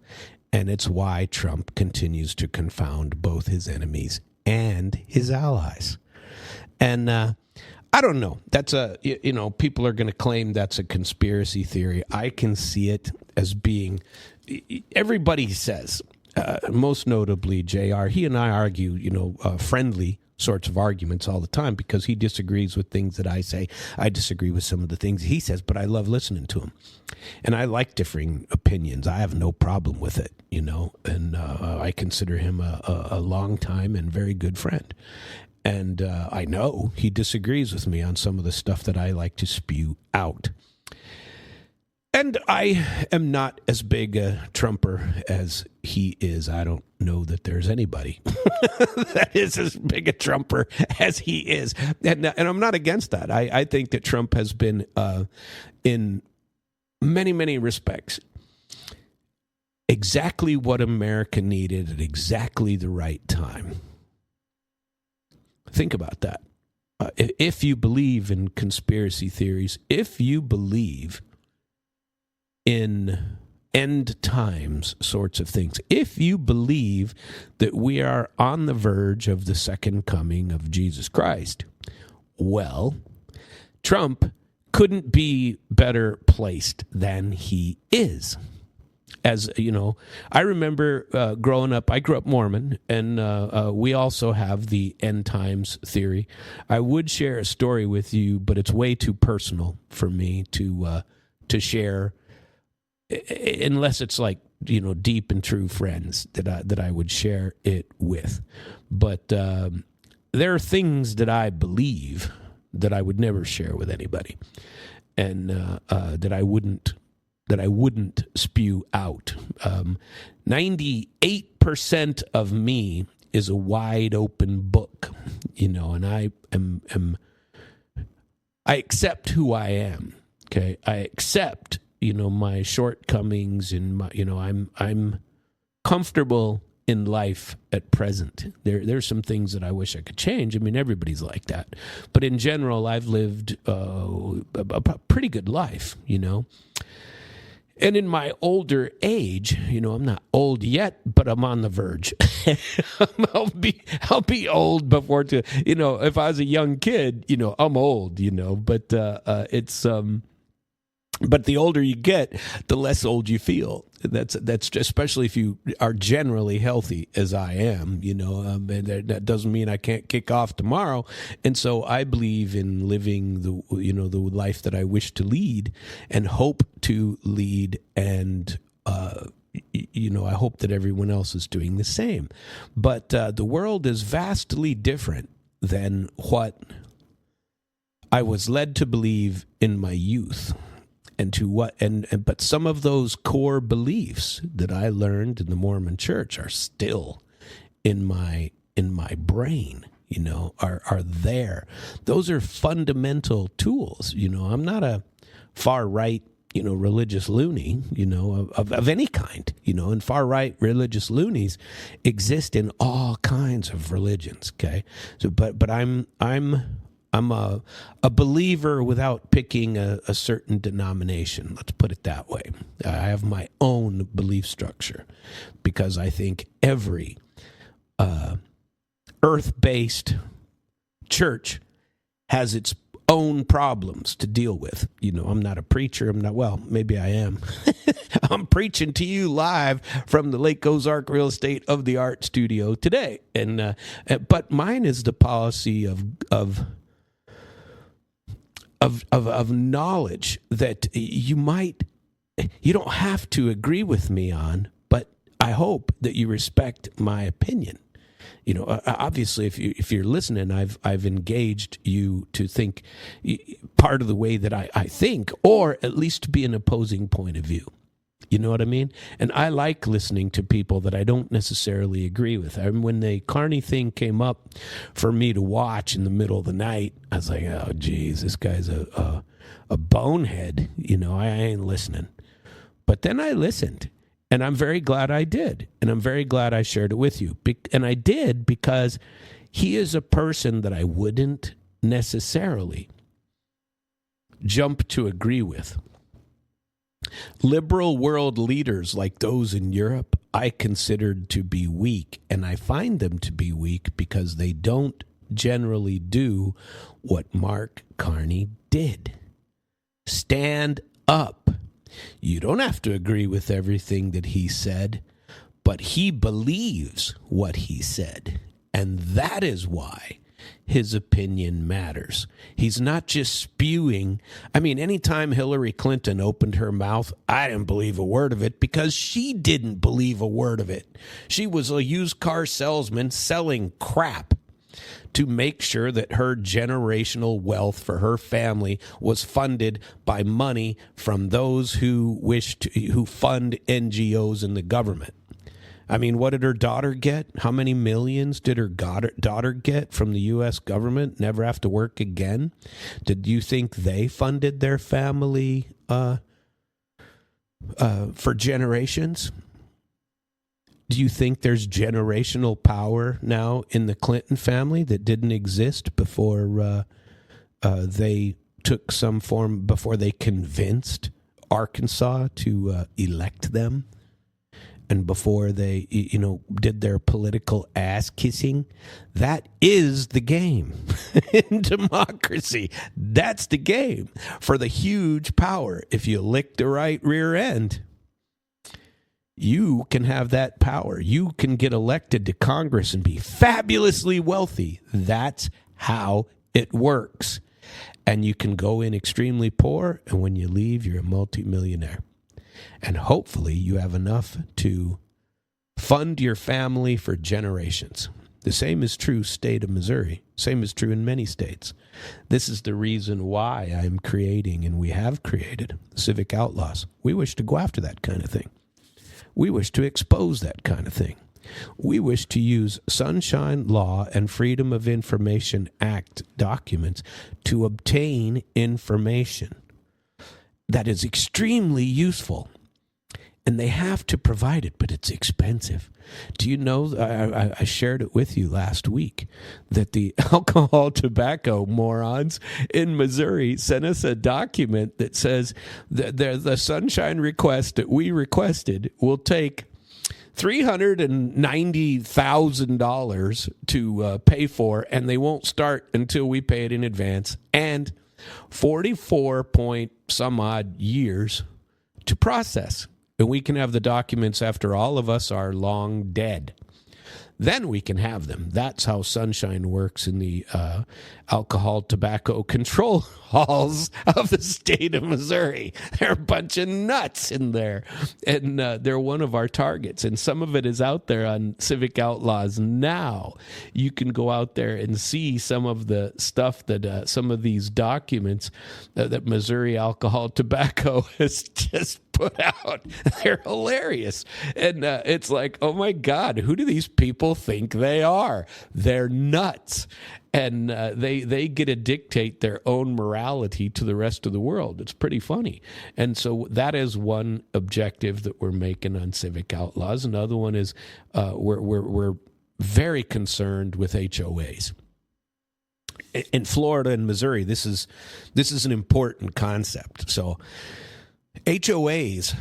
and it's why Trump continues to confound both his enemies and his allies. And I don't know. That's people are going to claim that's a conspiracy theory. I can see it as being, everybody says, most notably JR, he and I argue, friendly sorts of arguments all the time because he disagrees with things that I say. I disagree with some of the things he says, but I love listening to him. And I like differing opinions. I have no problem with it, and I consider him a long time and very good friend. And I know he disagrees with me on some of the stuff that I like to spew out. And I am not as big a Trumper as he is. I don't know that there's anybody that is as big a Trumper as he is. And I'm not against that. I think that Trump has been, in many, many respects, exactly what America needed at exactly the right time. Think about that. If you believe in conspiracy theories, if you believe in end times sorts of things, if you believe that we are on the verge of the second coming of Jesus Christ, well, Trump couldn't be better placed than he is. As you know, I remember growing up, I grew up Mormon, and we also have the end times theory. I would share a story with you, but it's way too personal for me to share, unless it's like, deep and true friends that I would share it with. But there are things that I believe that I would never share with anybody, and that I wouldn't spew out. 98% of me is a wide open book, and I accept who I am. Okay. I accept, my shortcomings, and my, I'm comfortable in life at present. There's some things that I wish I could change. I mean, everybody's like that, but in general, I've lived a pretty good life, And in my older age, I'm not old yet, but I'm on the verge. I'll be old before if I was a young kid, I'm old, but it's but the older you get, the less old you feel. That's especially if you are generally healthy, as I am, and that doesn't mean I can't kick off tomorrow. And so I believe in living the life that I wish to lead and hope to lead. And, I hope that everyone else is doing the same. But the world is vastly different than what I was led to believe in my youth, and to what but some of those core beliefs that I learned in the Mormon Church are still in my brain, are there. Those are fundamental tools. I'm not a far right, religious loony, of any kind, and far right religious loonies exist in all kinds of religions. Okay. So, but I'm a believer without picking a certain denomination. Let's put it that way. I have my own belief structure because I think every earth-based church has its own problems to deal with. I'm not a preacher. Maybe I am. I'm preaching to you live from the Lake Ozark Real Estate of the Art Studio today. But mine is the policy of knowledge that you don't have to agree with me on, but I hope that you respect my opinion. Obviously, if you're listening, I've engaged you to think part of the way that I think, or at least to be an opposing point of view. You know what I mean? And I like listening to people that I don't necessarily agree with. When the Carney thing came up for me to watch in the middle of the night, I was like, oh, geez, this guy's a bonehead. I ain't listening. But then I listened, and I'm very glad I did. And I'm very glad I shared it with you. And I did because he is a person that I wouldn't necessarily jump to agree with. Liberal world leaders like those in Europe, I considered to be weak, and I find them to be weak because they don't generally do what Mark Carney did. Stand up. You don't have to agree with everything that he said, but he believes what he said, and that is why his opinion matters. He's not just spewing. Anytime Hillary Clinton opened her mouth, I didn't believe a word of it because she didn't believe a word of it. She was a used car salesman selling crap to make sure that her generational wealth for her family was funded by money from those who fund NGOs and the government. What did her daughter get? How many millions did her daughter get from the U.S. government? Never have to work again? Did you think they funded their family for generations? Do you think there's generational power now in the Clinton family that didn't exist before they took some form, before they convinced Arkansas to elect them? And before they, did their political ass kissing? That is the game in democracy. That's the game for the huge power. If you lick the right rear end, you can have that power. You can get elected to Congress and be fabulously wealthy. That's how it works. And you can go in extremely poor, and when you leave, you're a multimillionaire. And hopefully you have enough to fund your family for generations. The same is true state of Missouri. Same is true in many states. This is the reason why I'm creating, and we have created, Civic Outlaws. We wish to go after that kind of thing. We wish to expose that kind of thing. We wish to use Sunshine Law and Freedom of Information Act documents to obtain information that is extremely useful. And they have to provide it, but it's expensive. Do you know, I shared it with you last week, that the alcohol tobacco morons in Missouri sent us a document that says that the Sunshine request that we requested will take $390,000 to pay for, and they won't start until we pay it in advance, and 44 point some odd years to process. And we can have the documents after all of us are long dead. then we can have them. That's how sunshine works in the alcohol tobacco control halls of the state of Missouri. There are a bunch of nuts in there, and they're one of our targets. And some of it is out there on Civic Outlaws now. You can go out there and see some of the stuff that some of these documents that Missouri Alcohol Tobacco has just put out. They're hilarious. And it's like, oh my God, who do these people think they are? They're nuts. And they get to dictate their own morality to the rest of the world. It's pretty funny. And so that is one objective that we're making on Civic Outlaws. Another one is we're very concerned with HOAs. In Florida and Missouri, this is an important concept. So HOAs,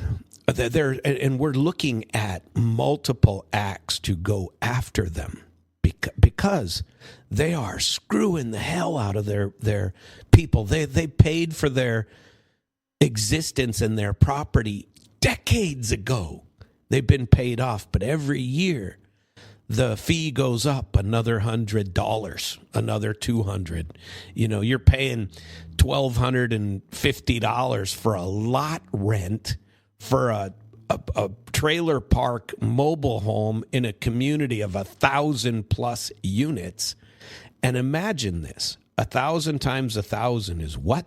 and we're looking at multiple acts to go after them because they are screwing the hell out of their people. They paid for their existence and their property decades ago. They've been paid off, but every year the fee goes up another $100, another $200. You know, you're paying $1,250 for a lot rent for a trailer park mobile home in a community of 1,000+ units. And imagine this: 1,000 times 1,000 is what?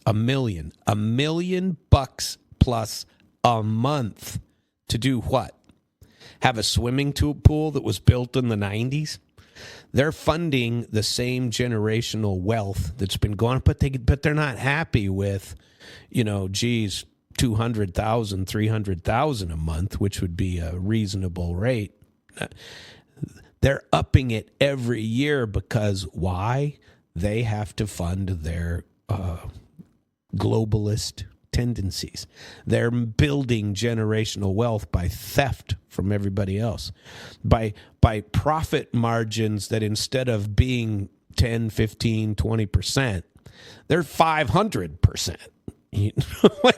$1 million. $1 million plus a month to do what? Have a swimming pool that was built in the 90s? They're funding the same generational wealth that's been going, but they're not happy with, geez, $200,000, $300,000 a month, which would be a reasonable rate. They're upping it every year because why? They have to fund their globalist tendencies. They're building generational wealth by theft from everybody else, by profit margins that instead of being 10, 15, 20%, they're 500%.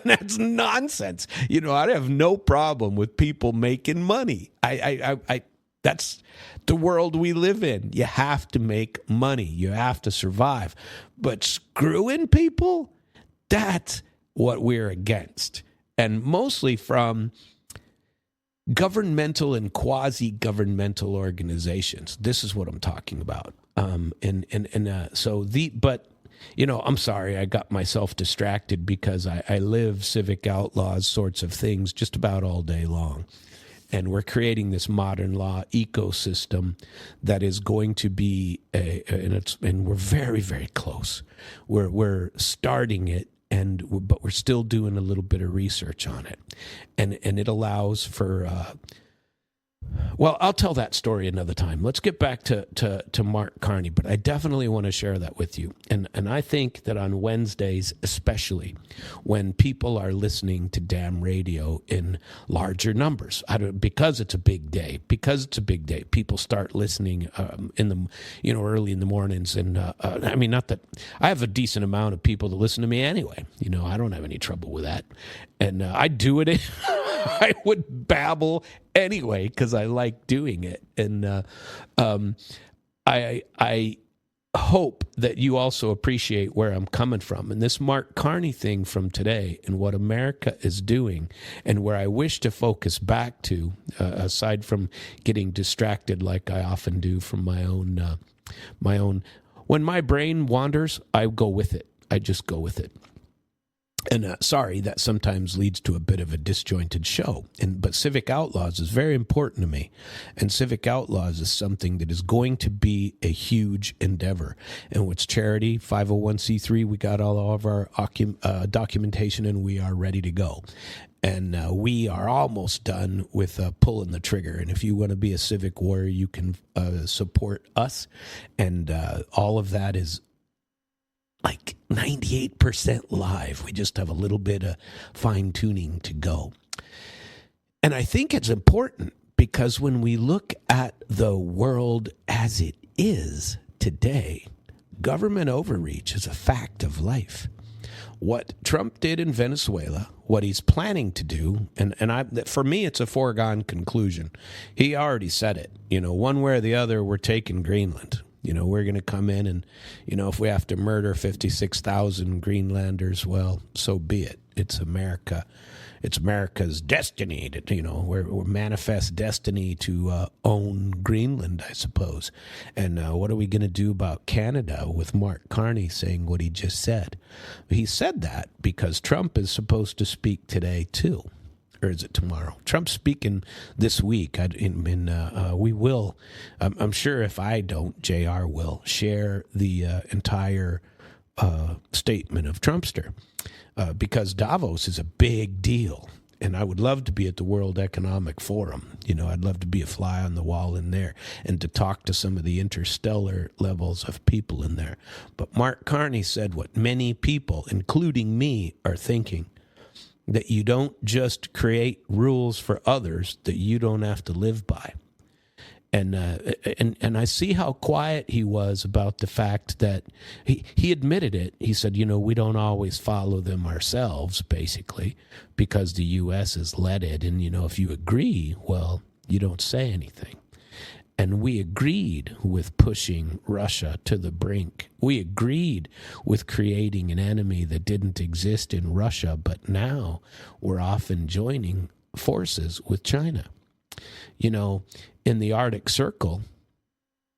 That's nonsense. I have no problem with people making money. I that's the world we live in. You have to make money. You have to survive. But screwing people, that's what we're against. And mostly from governmental and quasi-governmental organizations. This is what I'm talking about. I'm sorry, I got myself distracted because I live Civic Outlaws sorts of things just about all day long. And we're creating this modern law ecosystem that is going to be and we're very, very close. We're starting it, but we're still doing a little bit of research on it, and it allows for. Well, I'll tell that story another time. Let's get back to Mark Carney, but I definitely want to share that with you. And I think that on Wednesdays, especially when people are listening to damn radio in larger numbers, because it's a big day, people start listening in the early in the mornings. And not that I have a decent amount of people that listen to me anyway. I don't have any trouble with that, and I do it. I would babble anyway because I like doing it, and I hope that you also appreciate where I'm coming from. And this Mark Carney thing from today and what America is doing, and where I wish to focus back to, aside from getting distracted like I often do from my own. When my brain wanders, I go with it. I just go with it. And sorry, that sometimes leads to a bit of a disjointed show. But Civic Outlaws is very important to me. And Civic Outlaws is something that is going to be a huge endeavor. And it's charity, 501c3. We got all of our documentation, and we are ready to go. And we are almost done with pulling the trigger. And if you want to be a civic warrior, you can support us. And all of that is like 98% live. We just have a little bit of fine-tuning to go. And I think it's important because when we look at the world as it is today, government overreach is a fact of life. What Trump did in Venezuela, what he's planning to do, for me, it's a foregone conclusion. He already said it. One way or the other, we're taking Greenland. We're going to come in and, if we have to murder 56,000 Greenlanders, well, so be it. It's America. It's America's destiny we're manifest destiny to own Greenland, I suppose. And what are we going to do about Canada with Mark Carney saying what he just said? He said that because Trump is supposed to speak today too. Or is it tomorrow? Trump's speaking this week. We will. I'm sure if I don't, JR will share the entire statement of Trumpster. Because Davos is a big deal, and I would love to be at the World Economic Forum. I'd love to be a fly on the wall in there and to talk to some of the interstellar levels of people in there. But Mark Carney said what many people, including me, are thinking, that you don't just create rules for others that you don't have to live by. And I see how quiet he was about the fact that he admitted it. He said, we don't always follow them ourselves, basically, because the U.S. has led it. And, if you agree, well, you don't say anything. And we agreed with pushing Russia to the brink. We agreed with creating an enemy that didn't exist in Russia, but now we're often joining forces with China. In the Arctic Circle,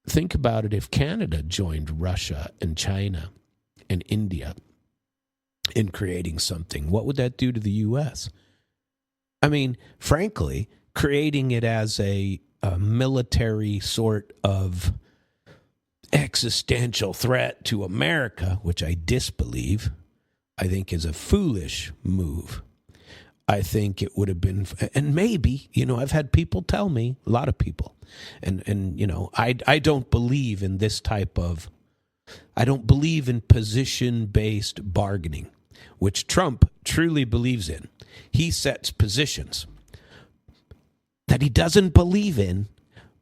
think about it. If Canada joined Russia and China and India in creating something, what would that do to the U.S.? I mean, frankly, creating it as a military sort of existential threat to America, which I disbelieve, I think is a foolish move. I think it would have been, and maybe, I've had people tell me, a lot of people, and I don't believe in this type of, I don't believe in position-based bargaining, which Trump truly believes in. He sets positions that he doesn't believe in,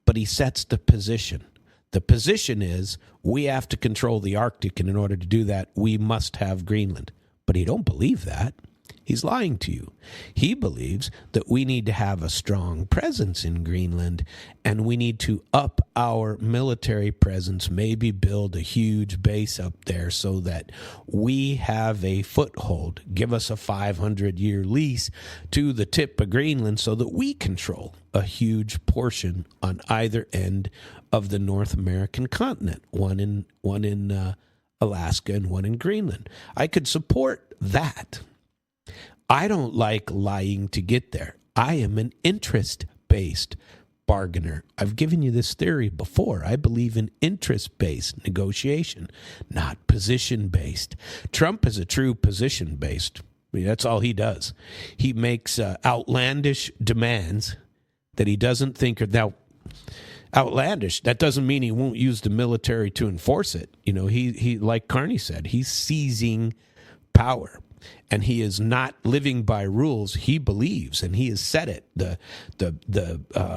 but he sets the position. The position is we have to control the Arctic, and in order to do that, we must have Greenland. But he don't believe that. He's lying to you. He believes that we need to have a strong presence in Greenland, and we need to up our military presence, maybe build a huge base up there so that we have a foothold. Give us a 500-year lease to the tip of Greenland so that we control a huge portion on either end of the North American continent, one in Alaska and one in Greenland. I could support that. I don't like lying to get there. I am an interest-based bargainer. I've given you this theory before. I believe in interest-based negotiation, not position-based. Trump is a true position-based. I mean, that's all he does. He makes outlandish demands that he doesn't think are now outlandish. That doesn't mean he won't use the military to enforce it. He like Carney said, he's seizing power. And he is not living by rules he believes, and he has said it. The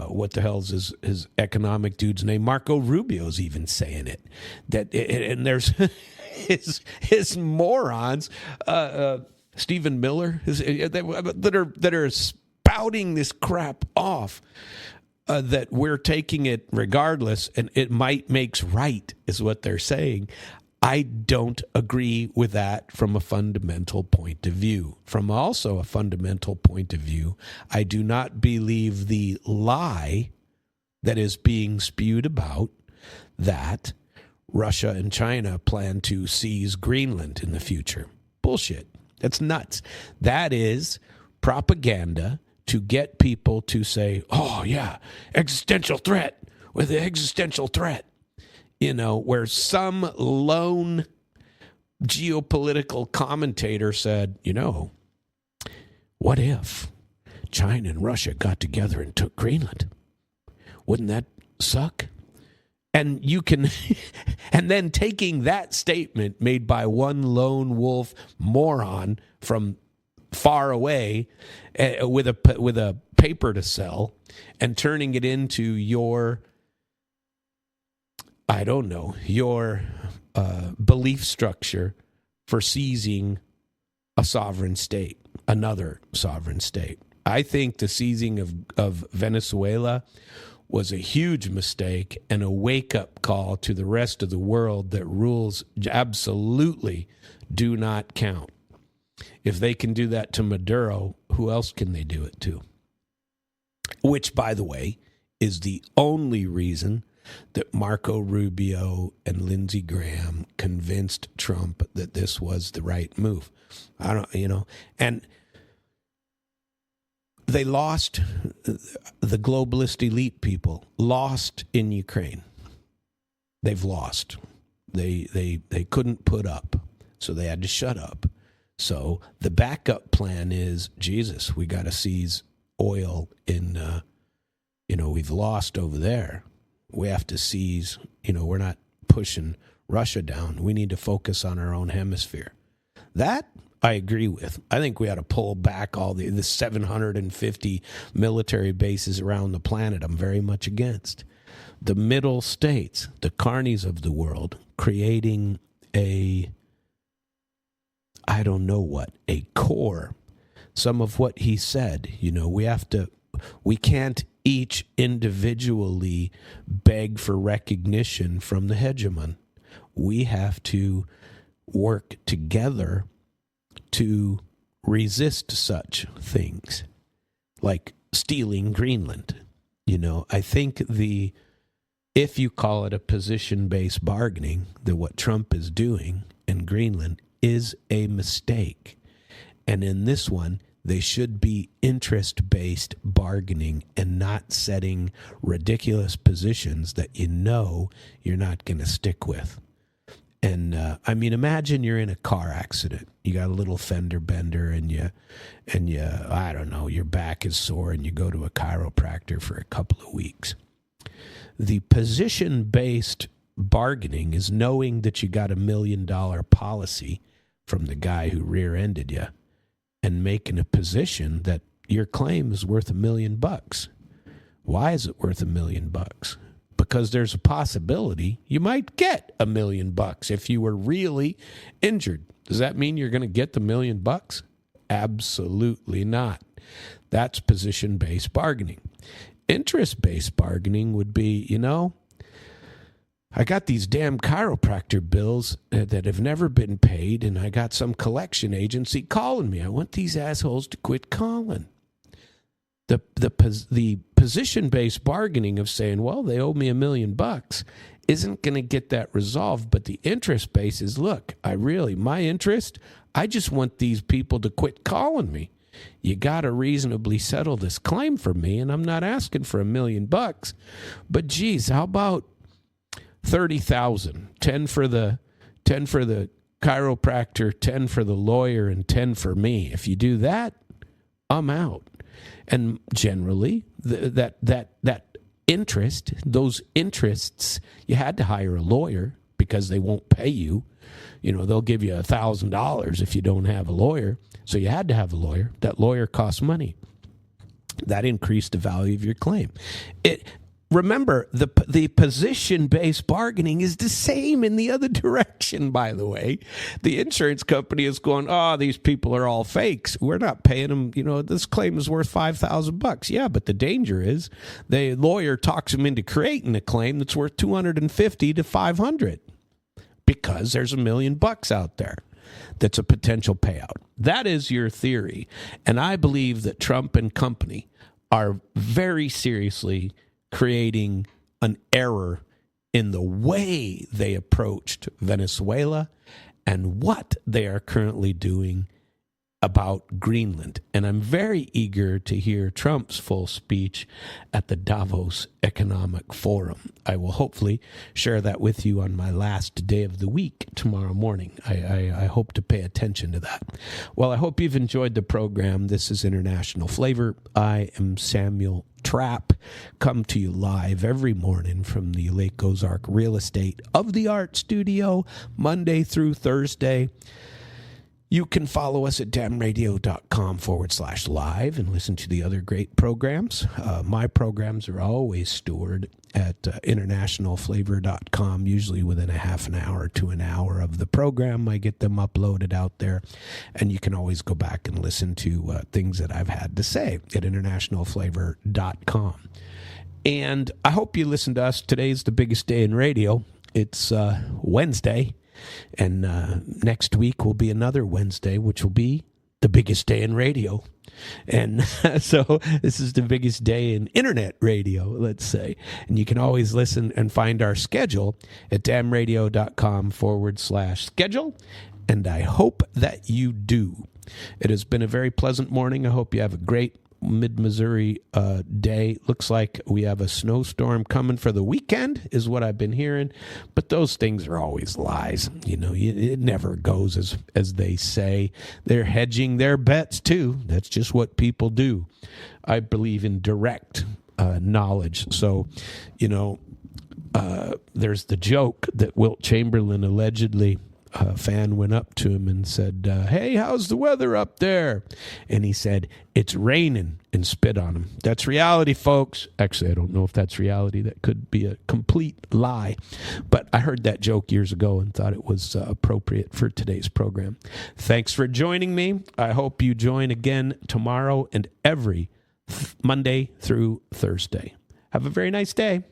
what the hell is his economic dude's name? Marco Rubio's even saying it. And there's his morons, Stephen Miller, that are spouting this crap off. That we're taking it regardless, and it might makes right, is what they're saying. I don't agree with that from a fundamental point of view. From also a fundamental point of view, I do not believe the lie that is being spewed about that Russia and China plan to seize Greenland in the future. Bullshit. That's nuts. That is propaganda to get people to say, oh, yeah, existential threat with the existential threat. Where some lone geopolitical commentator said, what if China and Russia got together and took Greenland? Wouldn't that suck? And you can, and then taking that statement made by one lone wolf moron from far away with a paper to sell and turning it into your belief structure for seizing a sovereign state, another sovereign state. I think the seizing of Venezuela was a huge mistake and a wake-up call to the rest of the world that rules absolutely do not count. If they can do that to Maduro, who else can they do it to? Which, by the way, is the only reason that Marco Rubio and Lindsey Graham convinced Trump that this was the right move. And they lost, the globalist elite people lost in Ukraine. They've lost. They couldn't put up, so they had to shut up. So the backup plan is, Jesus, we got to seize oil in, we've lost over there. We have to seize, we're not pushing Russia down. We need to focus on our own hemisphere. That I agree with. I think we ought to pull back all the 750 military bases around the planet. I'm very much against. The middle states, the Carneys of the world, creating a core. Some of what he said, we can't each individually beg for recognition from the hegemon. We have to work together to resist such things, like stealing Greenland. I think if you call it a position-based bargaining, that what Trump is doing in Greenland is a mistake. And in this one, they should be interest-based bargaining and not setting ridiculous positions that you're not going to stick with. And imagine you're in a car accident. You got a little fender bender, and your back is sore, and you go to a chiropractor for a couple of weeks. The position-based bargaining is knowing that you got $1 million policy from the guy who rear-ended you, and making a position that your claim is worth $1 million. Why is it worth $1 million? Because there's a possibility you might get $1 million if you were really injured. Does that mean you're going to get the $1 million? Absolutely not. That's position-based bargaining. Interest-based bargaining would be, I got these damn chiropractor bills that have never been paid, and I got some collection agency calling me. I want these assholes to quit calling. The position-based bargaining of saying, well, they owe me $1 million isn't going to get that resolved. But the interest base is, look, my interest, I just want these people to quit calling me. You got to reasonably settle this claim for me, and I'm not asking for $1 million. But geez, how about 30,000? 10 for the chiropractor, 10 for the lawyer, and 10 for me. If you do that, I'm out. And generally, that interest, those interests, you had to hire a lawyer because they won't pay you. They'll give you $1,000 if you don't have a lawyer. So you had to have a lawyer. That lawyer costs money. That increased the value of your claim. Remember, the position-based bargaining is the same in the other direction, by the way. The insurance company is going, these people are all fakes. We're not paying them. This claim is worth $5,000. Yeah, but the danger is the lawyer talks them into creating a claim that's worth $250 to $500 because there's $1 million out there that's a potential payout. That is your theory. And I believe that Trump and company are very seriously creating an error in the way they approached Venezuela and what they are currently doing about Greenland. And I'm very eager to hear Trump's full speech at the Davos Economic Forum. I will hopefully share that with you on my last day of the week tomorrow morning. I hope to pay attention to that. Well, I hope you've enjoyed the program. This is International Flavor. I am Samuel Trapp. Come to you live every morning from the Lake Ozark Real Estate of the Art Studio, Monday through Thursday. You can follow us at damradio.com/live and listen to the other great programs. My programs are always stored at internationalflavor.com, usually within a half an hour to an hour of the program. I get them uploaded out there, and you can always go back and listen to things that I've had to say at internationalflavor.com. And I hope you listen to us. Today's the biggest day in radio. It's Wednesday. And next week will be another Wednesday, which will be the biggest day in radio. And so this is the biggest day in internet radio, let's say. And you can always listen and find our schedule at damradio.com/schedule. And I hope that you do. It has been a very pleasant morning. I hope you have a great mid-Missouri day. Looks like we have a snowstorm coming for the weekend is what I've been hearing, but those things are always lies. You know, it never goes as they say. They're hedging their bets too. That's just what people do. I believe in direct knowledge. So, you know, there's the joke that Wilt Chamberlain allegedly, a fan went up to him and said, hey, how's the weather up there? And he said, it's raining, and spit on him. That's reality, folks. Actually, I don't know if that's reality. That could be a complete lie. But I heard that joke years ago and thought it was appropriate for today's program. Thanks for joining me. I hope you join again tomorrow and every Monday through Thursday. Have a very nice day.